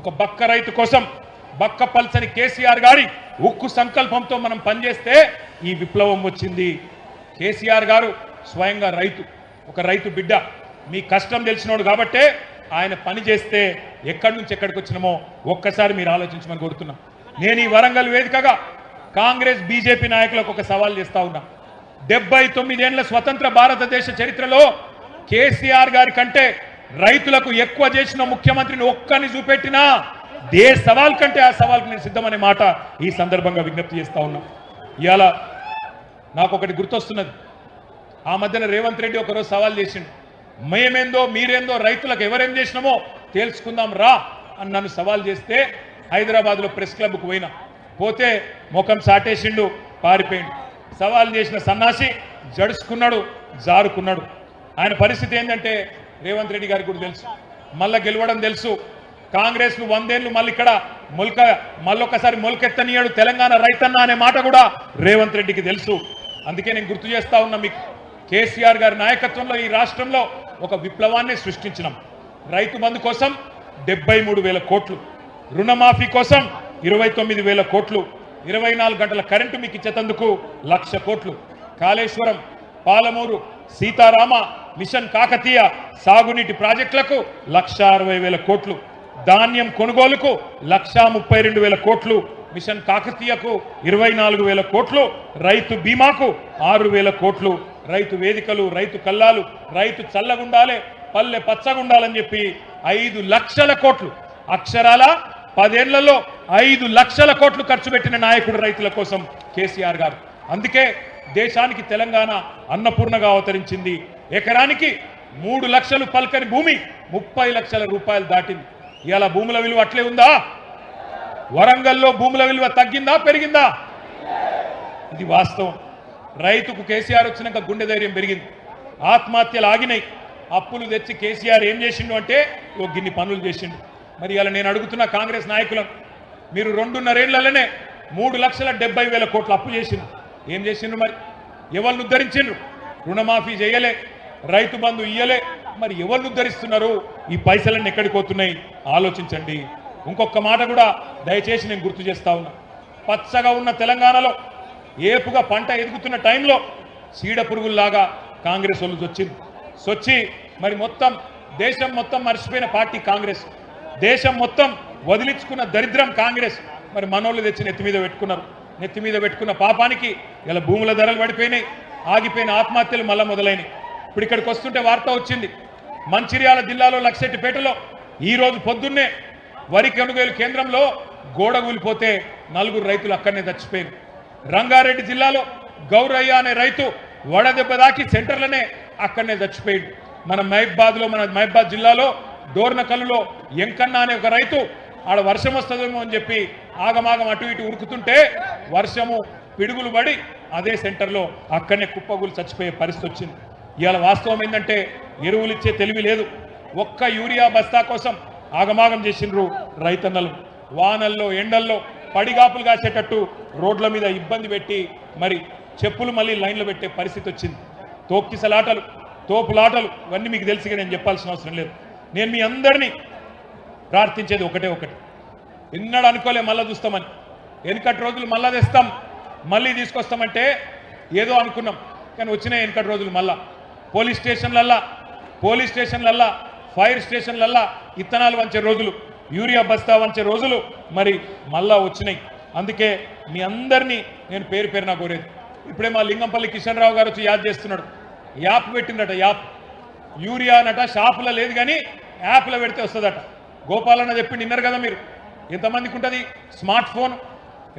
ఒక బక్క రైతు కోసం బక్క పల్సని కేసీఆర్ గారి ఉక్కు సంకల్పంతో మనం పనిచేస్తే ఈ విప్లవం వచ్చింది. కేసీఆర్ గారు స్వయంగా రైతు, ఒక రైతు బిడ్డ. మీ కష్టం తెలిసినోడు కాబట్టే ఆయన పని చేస్తే ఎక్కడి నుంచి ఎక్కడికి వచ్చినామో ఒక్కసారి మీరు ఆలోచించమని కోరుతున్నా. నేను ఈ వరంగల్ వేదికగా కాంగ్రెస్ బీజేపీ నాయకులకు ఒక సవాల్ చేస్తా ఉన్నా. 79 ఏళ్ల స్వతంత్ర భారతదేశ చరిత్రలో కేసీఆర్ గారి కంటే రైతులకు ఎక్కువ చేసిన ముఖ్యమంత్రిని ఒక్కని చూపెట్టినా ఏ సవాల్ కంటే ఆ సవాల్కి నేను సిద్ధమనే మాట ఈ సందర్భంగా విజ్ఞప్తి చేస్తా ఉన్నా. ఇవాళ నాకు ఒకటి గుర్తొస్తున్నది. ఆ మధ్యన రేవంత్ రెడ్డి ఒకరోజు సవాల్ చేసిండు, మేమేందో మీరేందో రైతులకు ఎవరేం చేసినామో తెలుసుకుందాం రా అని నన్ను సవాల్ చేస్తే హైదరాబాద్లో ప్రెస్ క్లబ్కు పోతే ముఖం సాటేసిండు, పారిపోయిండు. సవాల్ చేసిన సన్నాసి జడుచుకున్నాడు, జారుకున్నాడు. ఆయన పరిస్థితి ఏంటంటే రేవంత్ రెడ్డి గారికి కూడా తెలుసు, మళ్ళా గెలవడం తెలుసు. కాంగ్రెస్ను 100 ఏళ్ళు మళ్ళీ ఇక్కడ మళ్ళొక్కసారి మొలకెత్తనీయాడు తెలంగాణ రైతన్న అనే మాట కూడా రేవంత్ రెడ్డికి తెలుసు. అందుకే నేను గుర్తు చేస్తా ఉన్నా మీకు, కేసీఆర్ గారి నాయకత్వంలో ఈ రాష్ట్రంలో ఒక విప్లవాన్ని సృష్టించినాం. రైతు బంధు కోసం 73,000 కోట్లు, రుణమాఫీ కోసం 29,000 కోట్లు, 24 గంటల కరెంటు మీకు ఇచ్చేందుకు 1,00,000 కోట్లు, కాళేశ్వరం, పాలమూరు, సీతారామ, మిషన్ కాకతీయ సాగునీటి ప్రాజెక్టులకు 1,60,000 కోట్లు, ధాన్యం కొనుగోలుకు 1,32,000 కోట్లు, మిషన్ కాకతీయకు 24,000 కోట్లు, రైతు బీమాకు 6,000 కోట్లు, రైతు వేదికలు, రైతు కల్లాలు, రైతు చల్లగుండాలే, పల్లె పచ్చగుండాలని చెప్పి 5 లక్షల కోట్లు, అక్షరాల 10 ఏళ్లలో 5 లక్షల కోట్లు ఖర్చు పెట్టిన నాయకుడు రైతుల కోసం కేసీఆర్ గారు. అందుకే దేశానికి తెలంగాణ అన్నపూర్ణగా అవతరించింది. ఎకరానికి 3 లక్షలు పల్కని భూమి 30 లక్షల రూపాయలు దాటింది. ఇవాళ భూముల విలువ అట్లే ఉందా? వరంగల్లో భూముల విలువ తగ్గిందా, పెరిగిందా? ఇది వాస్తవం. రైతుకు కేసీఆర్ వచ్చినాక గుండె ధైర్యం పెరిగింది, ఆత్మహత్యలు ఆగినాయి. అప్పులు తెచ్చి కేసీఆర్ ఏం చేసిండు అంటే గిన్ని పనులు చేసిండు. మరి ఇలా నేను అడుగుతున్న కాంగ్రెస్ నాయకులను, మీరు 2.5 ఏళ్లలోనే 3,70,000 కోట్లు అప్పు చేసిండ్రు. ఏం చేసిండ్రు? మరి ఎవరిని ఉద్ధరించిండ్రు? రుణమాఫీ చేయలే, రైతు బంధు ఇయ్యలే. మరి ఎవరిని ఉద్ధరిస్తున్నారు? ఈ పైసలన్నీ ఎక్కడికి పోతున్నాయి? ఆలోచించండి. ఇంకొక మాట కూడా దయచేసి నేను గుర్తు చేస్తా ఉన్నా. పచ్చగా ఉన్న తెలంగాణలో ఏపుగా పంట ఎదుగుతున్న టైంలో చీడ పురుగుల్లాగా కాంగ్రెస్ వాళ్ళు సొచ్చి మరి మొత్తం దేశం మొత్తం మర్చిపోయిన పార్టీ కాంగ్రెస్, దేశం మొత్తం వదిలించుకున్న దరిద్రం కాంగ్రెస్. మరి మనోళ్ళు తెచ్చి నెత్తి మీద పెట్టుకున్నారు. నెత్తి మీద పెట్టుకున్న పాపానికి ఇలా భూముల ధరలు పడిపోయినాయి, ఆగిపోయిన ఆత్మహత్యలు మళ్ళా మొదలైనవి. ఇప్పుడు ఇక్కడికి వస్తుంటే వార్త వచ్చింది, మంచిర్యాల జిల్లాలో లక్షెట్టిపేటలో ఈరోజు పొద్దున్నే వరి కొనుగోలు కేంద్రంలో గోడ కూలిపోతే 4 రైతులు అక్కడనే చచ్చిపోయారు. రంగారెడ్డి జిల్లాలో గౌరయ్య అనే రైతు వడదెబ్బ దాకి సెంటర్లోనే అక్కడనే చచ్చిపోయాడు. మన మహబాద్ జిల్లాలో డోర్నకల్లులో ఎంకన్న అనే ఒక రైతు ఆడ వర్షం వస్తుందేమో అని చెప్పి ఆగమాగం అటు ఇటు ఉరుకుతుంటే వర్షము పిడుగులు పడి అదే సెంటర్లో అక్కడనే కుప్పగులు చచ్చిపోయే పరిస్థితి వచ్చింది. ఇవాళ వాస్తవం ఏంటంటే ఎరువులు ఇచ్చే తెలివి లేదు. ఒక్క యూరియా బస్తా కోసం ఆగమాగం చేసిండ్రు రైతన్నలు. వానల్లో ఎండల్లో పడిగాపులు కాసేటట్టు రోడ్ల మీద ఇబ్బంది పెట్టి మరి చెప్పులు మళ్ళీ లైన్లో పెట్టే పరిస్థితి వచ్చింది. తోపులాటలు ఇవన్నీ మీకు తెలిసిగా నేను చెప్పాల్సిన అవసరం లేదు. నేను మీ అందరినీ ప్రార్థించేది ఒకటే, ఎన్నడూ అనుకోలే మళ్ళా చూస్తామని. వెనుకటి రోజులు మళ్ళా తెస్తాం, మళ్ళీ తీసుకొస్తామంటే ఏదో అనుకున్నాం, కానీ వచ్చినాయి వెనుకటి రోజులు. మళ్ళా పోలీస్ స్టేషన్లల్లా ఫైర్ స్టేషన్లల్లా ఇత్తనాలు వంచే రోజులు, యూరియా బస్తా వంచే రోజులు మరి మళ్ళా వచ్చినాయి. అందుకే మీ అందరినీ నేను పేరు పేరున కోరేది. ఇప్పుడే మా లింగంపల్లి కిషన్ రావు గారు వచ్చి యాద్ చేస్తున్నాడు. యాప్ పెట్టిందట, యాప్ యూరియా అనట షాపులో లేదు కానీ యాప్లో పెడితే వస్తుందట. గోపాలన్న చెప్పి నిన్నారు కదా మీరు. ఎంతమందికి ఉంటుంది స్మార్ట్ ఫోన్,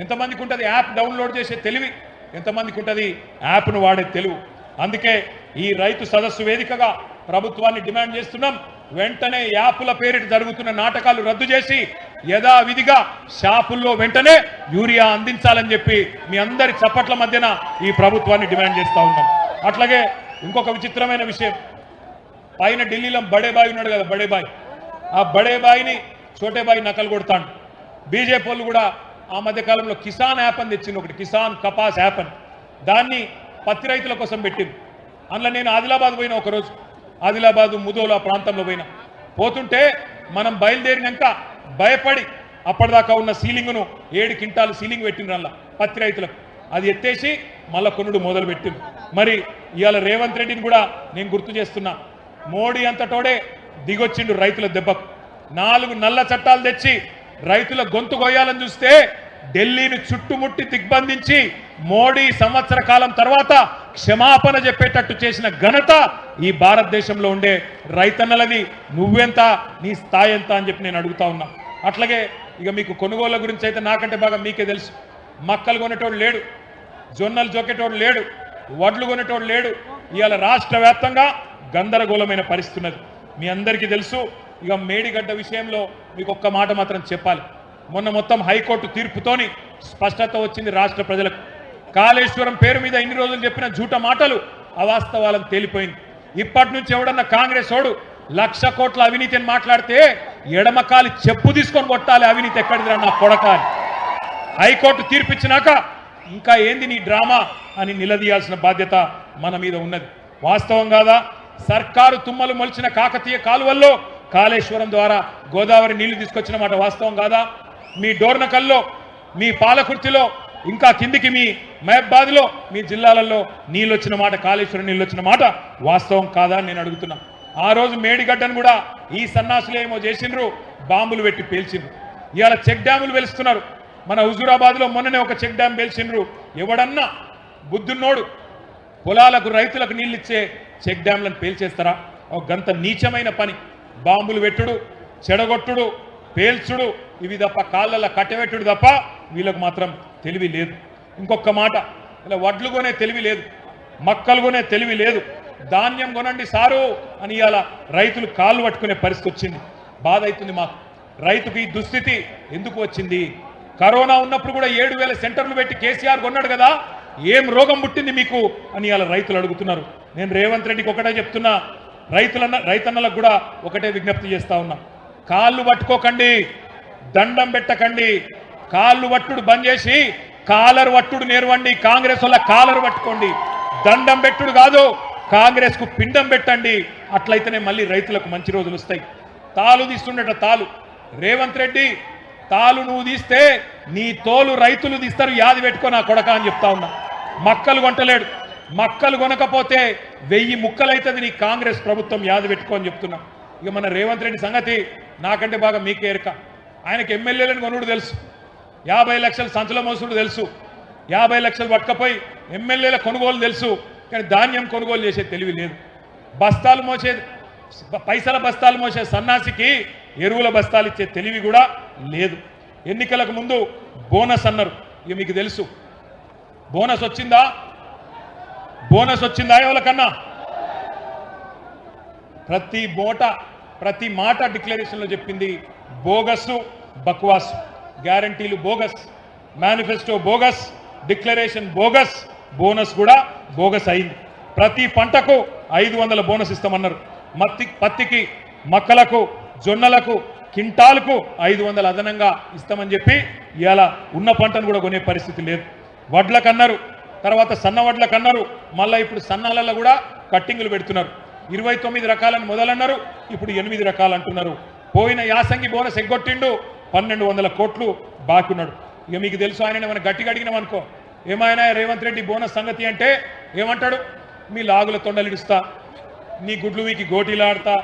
ఎంతమందికి ఉంటుంది యాప్ డౌన్లోడ్ చేసే తెలివి, ఎంతమందికి ఉంటుంది యాప్ను వాడే తెలివి. అందుకే ఈ రైతు సదస్సు వేదికగా ప్రభుత్వాన్ని డిమాండ్ చేస్తున్నాం, వెంటనే యాప్ల పేరిట జరుగుతున్న నాటకాలు రద్దు చేసి యథావిధిగా షాపుల్లో వెంటనే యూరియా అందించాలని చెప్పి మీ అందరి చప్పట్ల మధ్యన ఈ ప్రభుత్వాన్ని డిమాండ్ చేస్తూ ఉన్నాం. అట్లాగే ఇంకొక విచిత్రమైన విషయం, పైన ఢిల్లీలో బడేబాయి ఉన్నాడు కదా, ఆ బడేబాయిని చోటేబాయి నకలు కొడతాడు. బీజేపీ వాళ్ళు కూడా ఆ మధ్యకాలంలో కిసాన్ యాప్ అని తెచ్చింది ఒకటి, కిసాన్ కపాస్ యాప్ అని. దాన్ని పత్తి రైతుల కోసం పెట్టింది. అందులో నేను ఆదిలాబాద్ పోయినా ఒకరోజు, ఆదిలాబాదు ముదోలా ప్రాంతంలో పోతుంటే మనం బయలుదేరినాక భయపడి అప్పటిదాకా ఉన్న సీలింగ్ను 7 క్వింటాలు సీలింగ్ పెట్టిండ్రు అలా పత్తి రైతులకు. అది ఎత్తేసి మళ్ళా కొనుడు మొదలు పెట్టింది. మరి ఇవాళ రేవంత్ రెడ్డిని కూడా నేను గుర్తు చేస్తున్నా, మోడీ అంతటోడే దిగొచ్చిండు రైతుల దెబ్బకు. 4 నల్ల చట్టాలు తెచ్చి రైతుల గొంతు కొయ్యాలని చూస్తే ఢిల్లీని చుట్టుముట్టి దిగ్బంధించి మోడీ సంవత్సర కాలం తర్వాత క్షమాపణ చెప్పేటట్టు చేసిన ఘనత ఈ భారతదేశంలో ఉండే రైతన్నలది. నువ్వెంత, నీ స్థాయి ఎంత అని చెప్పి నేను అడుగుతా ఉన్నా. అట్లాగే ఇక మీకు కొనుగోళ్ల గురించి అయితే నాకంటే బాగా మీకే తెలుసు. మక్కలు కొనేటోడు లేడు, జొన్నలు జోకేటోడు లేడు, వడ్లు కొనేటోడు లేడు. ఇవాళ రాష్ట్ర వ్యాప్తంగా గందరగోళమైన పరిస్థితి ఉన్నది, మీ అందరికీ తెలుసు. ఇక మేడిగడ్డ విషయంలో మీకు ఒక్క మాట మాత్రం చెప్పాలి. మొన్న మొత్తం హైకోర్టు తీర్పుతోని స్పష్టత వచ్చింది రాష్ట్ర ప్రజలకు. కాళేశ్వరం పేరు మీద ఇన్ని రోజులు చెప్పిన జూట మాటలు అవాస్తవాలను తేలిపోయింది. ఇప్పటి నుంచి ఎవడన్నా కాంగ్రెస్ ఓడు 1,00,000 కోట్ల అవినీతి అని మాట్లాడితే ఎడమకాలి చెప్పు తీసుకొని కొట్టాలి, అవినీతి ఎక్కడిదిరా నా కొడకాలి. హైకోర్టు తీర్పిచ్చినాక ఇంకా ఏంది నీ డ్రామా అని నిలదీయాల్సిన బాధ్యత మన మీద ఉన్నది. వాస్తవం కాదా? సర్కారు తుమ్మలు మొలిచిన కాకతీయ కాలువల్లో కాళేశ్వరం ద్వారా గోదావరి నీళ్లు తీసుకొచ్చిన మాట వాస్తవం కాదా? మీ డోర్నకల్లో, మీ పాలకుర్తిలో, ఇంకా కిందికి మీ మహబాద్లో, మీ జిల్లాలలో నీళ్ళు వచ్చిన మాట, కాళేశ్వరం నీళ్ళు వచ్చిన మాట వాస్తవం కాదా అని నేను అడుగుతున్నా. ఆ రోజు మేడిగడ్డను కూడా ఈ సన్నాసులు ఏమో చేసిండ్రు, బాంబులు పెట్టి పేల్చిండ్రు. ఇవాళ చెక్ డ్యాములు వెలుస్తున్నారు. మన హుజూరాబాద్లో మొన్ననే ఒక చెక్ డ్యామ్ పేల్చిండ్రు. ఎవడన్నా బుద్ధున్నోడు పొలాలకు రైతులకు నీళ్ళు ఇచ్చే చెక్ డ్యామ్లను పేల్చేస్తారా? ఒక గంత నీచమైన పని. బాంబులు పెట్టుడు, చెడగొట్టుడు, పేల్చుడు, ఇవి తప్ప కాళ్ళ కట్టెపెట్టుడు తప్ప వీళ్ళకు మాత్రం తెలివి లేదు. ఇంకొక మాట, ఇలా వడ్లు కొనే తెలివి లేదు, మక్కలు కొనే తెలివి లేదు. ధాన్యం కొనండి సారు అని ఇవాళ రైతులు కాళ్ళు పట్టుకునే పరిస్థితి వచ్చింది. బాధ అవుతుంది మాకు. రైతుకు ఈ దుస్థితి ఎందుకు వచ్చింది? కరోనా ఉన్నప్పుడు కూడా 7,000 సెంటర్లు పెట్టి కేసీఆర్ కొన్నాడు కదా, ఏం రోగం పుట్టింది మీకు అని ఇవాళ రైతులు అడుగుతున్నారు. నేను రేవంత్ రెడ్డికి ఒకటే చెప్తున్నా, రైతన్నలకు కూడా ఒకటే విజ్ఞప్తి చేస్తా ఉన్నా, కాళ్ళు పట్టుకోకండి, దండం పెట్టకండి. కాళ్ళు పట్టుడు బంద్ చేసి కాలర్ పట్టుడు నేర్వండి. కాంగ్రెస్ వల్ల కాలర్ పట్టుకోండి, దండం పెట్టుడు కాదు, కాంగ్రెస్ కు పిండం పెట్టండి. అట్లయితేనే మళ్ళీ రైతులకు మంచి రోజులు వస్తాయి. తాలు తీస్తుండట తాలు, రేవంత్ రెడ్డి తాలు నువ్వు తీస్తే నీ తోలు రైతులు తీస్తారు, యాది పెట్టుకో నా కొడక అని చెప్తా ఉన్నా. మక్కలు కొంటలేడు, మక్కలు కొనకపోతే 1000 ముక్కలైతుంది నీ కాంగ్రెస్ ప్రభుత్వం, యాది పెట్టుకో అని చెప్తున్నా. ఇక మన రేవంత్ రెడ్డి సంగతి నాకంటే బాగా మీకే ఎరక. ఆయనకి ఎమ్మెల్యేలను కొనుడు తెలుసు, 50 లక్షలు సంచుల మోసుడు తెలుసు, 50 లక్షలు పట్టుకపోయి ఎమ్మెల్యేల కొనుగోలు తెలుసు, కానీ ధాన్యం కొనుగోలు చేసే తెలివి లేదు. బస్తాలు మోసే, పైసల బస్తాలు మోసే సన్నాసికి ఎరువుల బస్తాలు ఇచ్చే తెలివి కూడా లేదు. ఎన్నికలకు ముందు బోనస్ అన్నారు, ఇక మీకు తెలుసు బోనస్ వచ్చిందా? బోనస్ వచ్చిందా ఎవరికన్నా? ప్రతి మాట డిక్లరేషన్లో చెప్పింది బోగస్, బక్వాస్. గ్యారంటీలు bogus, manifesto bogus, declaration bogus, bonus కూడా బోగస్ అయింది. ప్రతి పంటకు 500 బోనస్ ఇస్తామన్నారు. పత్తికి, మక్కలకు, జొన్నలకు కింటాలకు 500 అదనంగా ఇస్తామని చెప్పి ఇవాళ ఉన్న పంటను కూడా కొనే పరిస్థితి లేదు. వడ్లకన్నారు, తర్వాత సన్న వడ్లకన్నారు, మళ్ళీ ఇప్పుడు సన్నాలలో కూడా కట్టింగులు పెడుతున్నారు. 29 రకాలను మొదలన్నారు, ఇప్పుడు 8 రకాలు అంటున్నారు. పోయిన యాసంగి బోనస్ ఎగ్గొట్టిండు, 1200 కోట్లు బాకీ ఉన్నాడు. ఇక మీకు తెలుసు, ఆయన మనం గట్టిగా అడిగినాం అనుకో, ఏమైనా రేవంత్ రెడ్డి బోనస్ సంగతి అంటే ఏమంటాడు? మీ లాగుల తొండలిడుస్తా, నీ గుడ్లు వీకి గోటీలాడతా,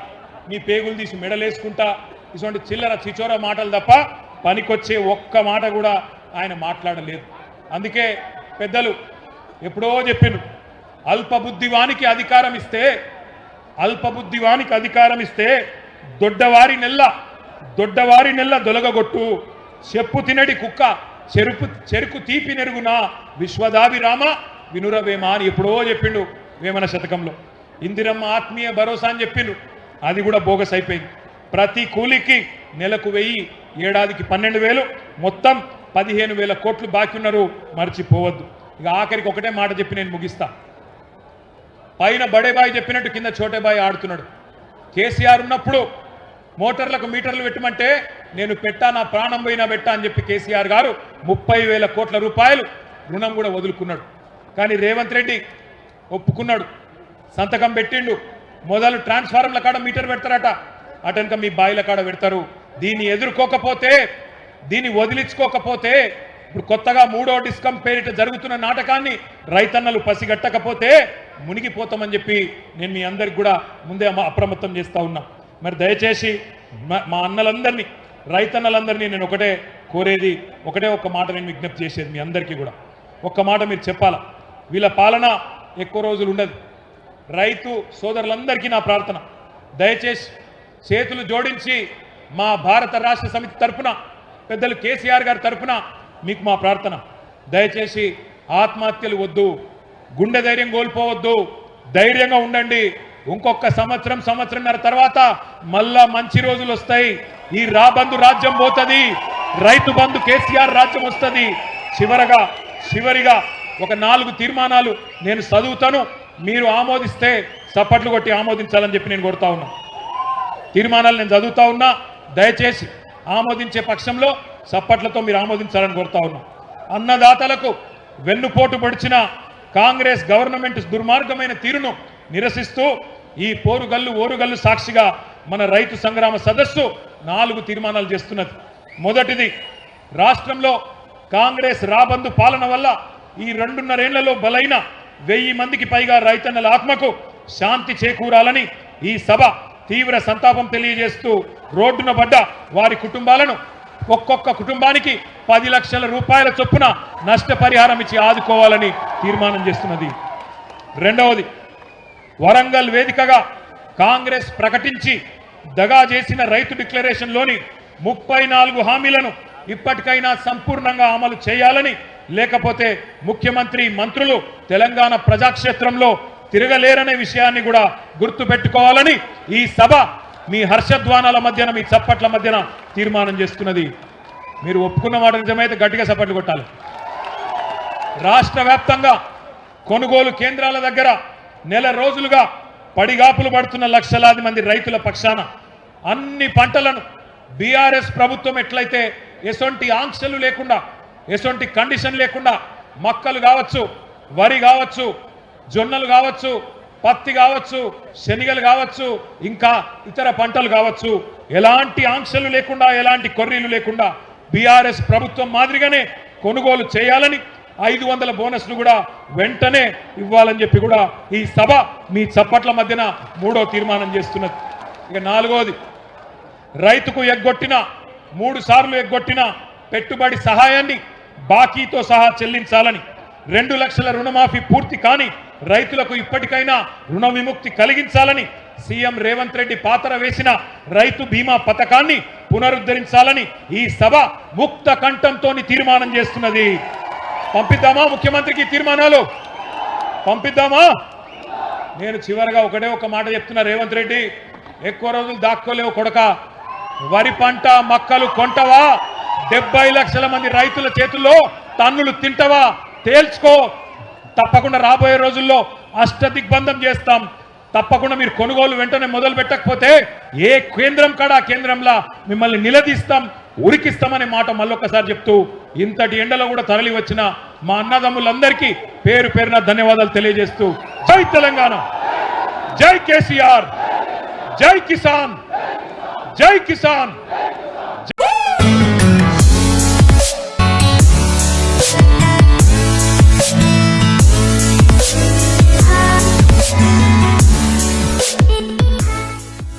నీ పేగులు తీసి మెడలేసుకుంటా, ఇటువంటి చిల్లర చిచోర మాటలు తప్ప పనికొచ్చే ఒక్క మాట కూడా ఆయన మాట్లాడలేదు. అందుకే పెద్దలు ఎప్పుడో చెప్పిండ్రు, అల్పబుద్ధివానికి అధికారం ఇస్తే దొడ్డవారి నెల్ల దొలగగొట్టు, చెప్పు తినడి కుక్క చెరుకు తీపి నెరుగునా విశ్వదాభిరామ వినురవేమ అని ఎప్పుడో చెప్పిండు వేమన శతకంలో. ఇందిరమ్మ ఆత్మీయ భరోసా అని చెప్పిండు, అది కూడా బోగస్ అయిపోయింది. ప్రతి కూలికి నెలకు 1000, ఏడాదికి 12,000, మొత్తం 15,000 కోట్లు బాకీ ఉన్నారు, మర్చిపోవద్దు. ఇక ఆఖరికి ఒకటే మాట చెప్పి నేను ముగిస్తా. పైన బడేబాయి చెప్పినట్టు కింద చోటేబాయి ఆడుతున్నాడు. కేసీఆర్ ఉన్నప్పుడు మోటార్లకు మీటర్లు పెట్టమంటే నేను పెట్టా, నా ప్రాణం పోయినా పెట్టా అని చెప్పి కేసీఆర్ గారు 30,000 కోట్ల రూపాయలు రుణం కూడా వదులుకున్నాడు. కానీ రేవంత్ రెడ్డి ఒప్పుకున్నాడు, సంతకం పెట్టిండు. మొదలు ట్రాన్స్ఫార్మర్ల కాడ మీటర్ పెడతారట, అటెనక మీ బాయిల కాడ పెడతారు. దీన్ని ఎదుర్కోకపోతే, దీన్ని వదిలించుకోకపోతే, ఇప్పుడు కొత్తగా 3వ డిస్కం పేరిట జరుగుతున్న నాటకాన్ని రైతన్నలు పసిగట్టకపోతే మునిగిపోతామని చెప్పి నేను మీ అందరికి కూడా ముందే అప్రమత్తం చేస్తూ ఉన్నా. మరి దయచేసి మా అన్నలందరినీ, రైతన్నలందరినీ నేను ఒకటే కోరేది, ఒక్క మాట నేను విజ్ఞప్తి చేసేది మీ అందరికీ కూడా ఒక్క మాట మీరు చెప్పాలా. వీళ్ళ పాలన ఎక్కువ రోజులు ఉండదు. రైతు సోదరులందరికీ నా ప్రార్థన, దయచేసి చేతులు జోడించి మా భారత రాష్ట్ర సమితి తరఫున, పెద్దలు కేసీఆర్ గారి తరఫున మీకు మా ప్రార్థన, దయచేసి ఆత్మహత్యలు వద్దు, గుండె ధైర్యం కోల్పోవద్దు, ధైర్యంగా ఉండండి. ఇంకొక సంవత్సరంన్నర తర్వాత మళ్ళా మంచి రోజులు వస్తాయి. ఈ రాబందు రాజ్యం పోతుంది, రైతు బంధు కేసీఆర్ రాజ్యం వస్తుంది. చివరిగా ఒక 4 తీర్మానాలు నేను చదువుతాను, మీరు ఆమోదిస్తే చప్పట్లు కొట్టి ఆమోదించాలని చెప్పి నేను కోరుతా ఉన్నా. తీర్మానాలు నేను చదువుతా ఉన్నా, దయచేసి ఆమోదించే పక్షంలో చప్పట్లతో మీరు ఆమోదించాలని కోరుతా ఉన్నా. అన్నదాతలకు వెన్నుపోటు పొడిచిన కాంగ్రెస్ గవర్నమెంట్ దుర్మార్గమైన తీరును నిరసిస్తూ ఈ ఓరుగల్లు సాక్షిగా మన రైతు సంగ్రామ సదస్సు 4 తీర్మానాలు చేస్తున్నది. మొదటిది, రాష్ట్రంలో కాంగ్రెస్ రాబందు పాలన వల్ల ఈ 2.5 ఏళ్లలో బలైన 1000 మందికి పైగా రైతన్నల ఆత్మకు శాంతి చేకూరాలని ఈ సభ తీవ్ర సంతాపం తెలియజేస్తూ రోడ్డున పడ్డ వారి కుటుంబాలను ఒక్కొక్క కుటుంబానికి 10 లక్షల రూపాయల చొప్పున నష్టపరిహారం ఇచ్చి ఆదుకోవాలని తీర్మానం చేస్తున్నది. రెండవది, వరంగల్ వేదికగా కాంగ్రెస్ ప్రకటించి దగా చేసిన రైతు డిక్లరేషన్లోని 34 హామీలను ఇప్పటికైనా సంపూర్ణంగా అమలు చేయాలని, లేకపోతే ముఖ్యమంత్రి మంత్రులు తెలంగాణ ప్రజాక్షేత్రంలో తిరగలేరనే విషయాన్ని కూడా గుర్తుపెట్టుకోవాలని ఈ సభ మీ హర్షధ్వానాల మధ్యన, మీ చప్పట్ల మధ్యన తీర్మానం చేస్తున్నది. మీరు ఒప్పుకున్న మాట నిజమైతే గట్టిగా చప్పట్లు కొట్టాలి. రాష్ట్ర వ్యాప్తంగా కొనుగోలు కేంద్రాల దగ్గర నెల రోజులుగా పడిగాపులు పడుతున్న లక్షలాది మంది రైతుల పక్షాన అన్ని పంటలను బీఆర్ఎస్ ప్రభుత్వం ఎట్లయితే ఎసొంటి ఆంక్షలు లేకుండా, ఎసొంటి కండిషన్ లేకుండా మక్కలు కావచ్చు, వరి కావచ్చు, జొన్నలు కావచ్చు, పత్తి కావచ్చు, శనగలు కావచ్చు, ఇంకా ఇతర పంటలు కావచ్చు, ఎలాంటి ఆంక్షలు లేకుండా, ఎలాంటి కొర్రీలు లేకుండా బీఆర్ఎస్ ప్రభుత్వం మాదిరిగానే కొనుగోలు చేయాలని, 500 బోనస్లు కూడా వెంటనే ఇవ్వాలని చెప్పి కూడా ఈ సభ మీ చప్పట్ల మధ్యన 3వ తీర్మానం చేస్తున్నది. ఇక 4వది, రైతుకు 3 సార్లు ఎగ్గొట్టిన పెట్టుబడి సహాయాన్ని బాకీతో సహా చెల్లించాలని, 2 లక్షల రుణమాఫీ పూర్తి కాని రైతులకు ఇప్పటికైనా రుణ విముక్తి కలిగించాలని, సీఎం రేవంత్ రెడ్డి పాతర వేసిన రైతు బీమా పథకాన్ని పునరుద్ధరించాలని ఈ సభ ముక్త కంఠంతో తీర్మానం చేస్తున్నది. పంపిద్దామా ముఖ్యమంత్రికి తీర్మానాలు? పంపిద్దామా? నేను చివరిగా ఒక మాట చెప్తున్నా, రేవంత్ రెడ్డి ఎక్కువ రోజులు దాక్కోలేవు కొడక. వరి పంట మక్కలు కొంటవా? 70 లక్షల మంది రైతుల చేతుల్లో తన్నులు తింటవా? తేల్చుకో. తప్పకుండా రాబోయే రోజుల్లో అష్టదిగ్బంధం చేస్తాం. తప్పకుండా మీరు కొనుగోలు వెంటనే మొదలు పెట్టకపోతే ఏ కేంద్రం కాడ ఆ కేంద్రంలా మిమ్మల్ని నిలదీస్తాం, ఉరికిస్తామనే మాట మళ్ళొక్కసారి చెప్తూ, ఇంతటి ఎండలో కూడా తరలి వచ్చిన మా అన్నదమ్ములందరికీ పేరు పేరున ధన్యవాదాలు తెలియజేస్తూ, జై తెలంగాణ, జై కేసీఆర్, జై కిసాన్, జై కిసాన్.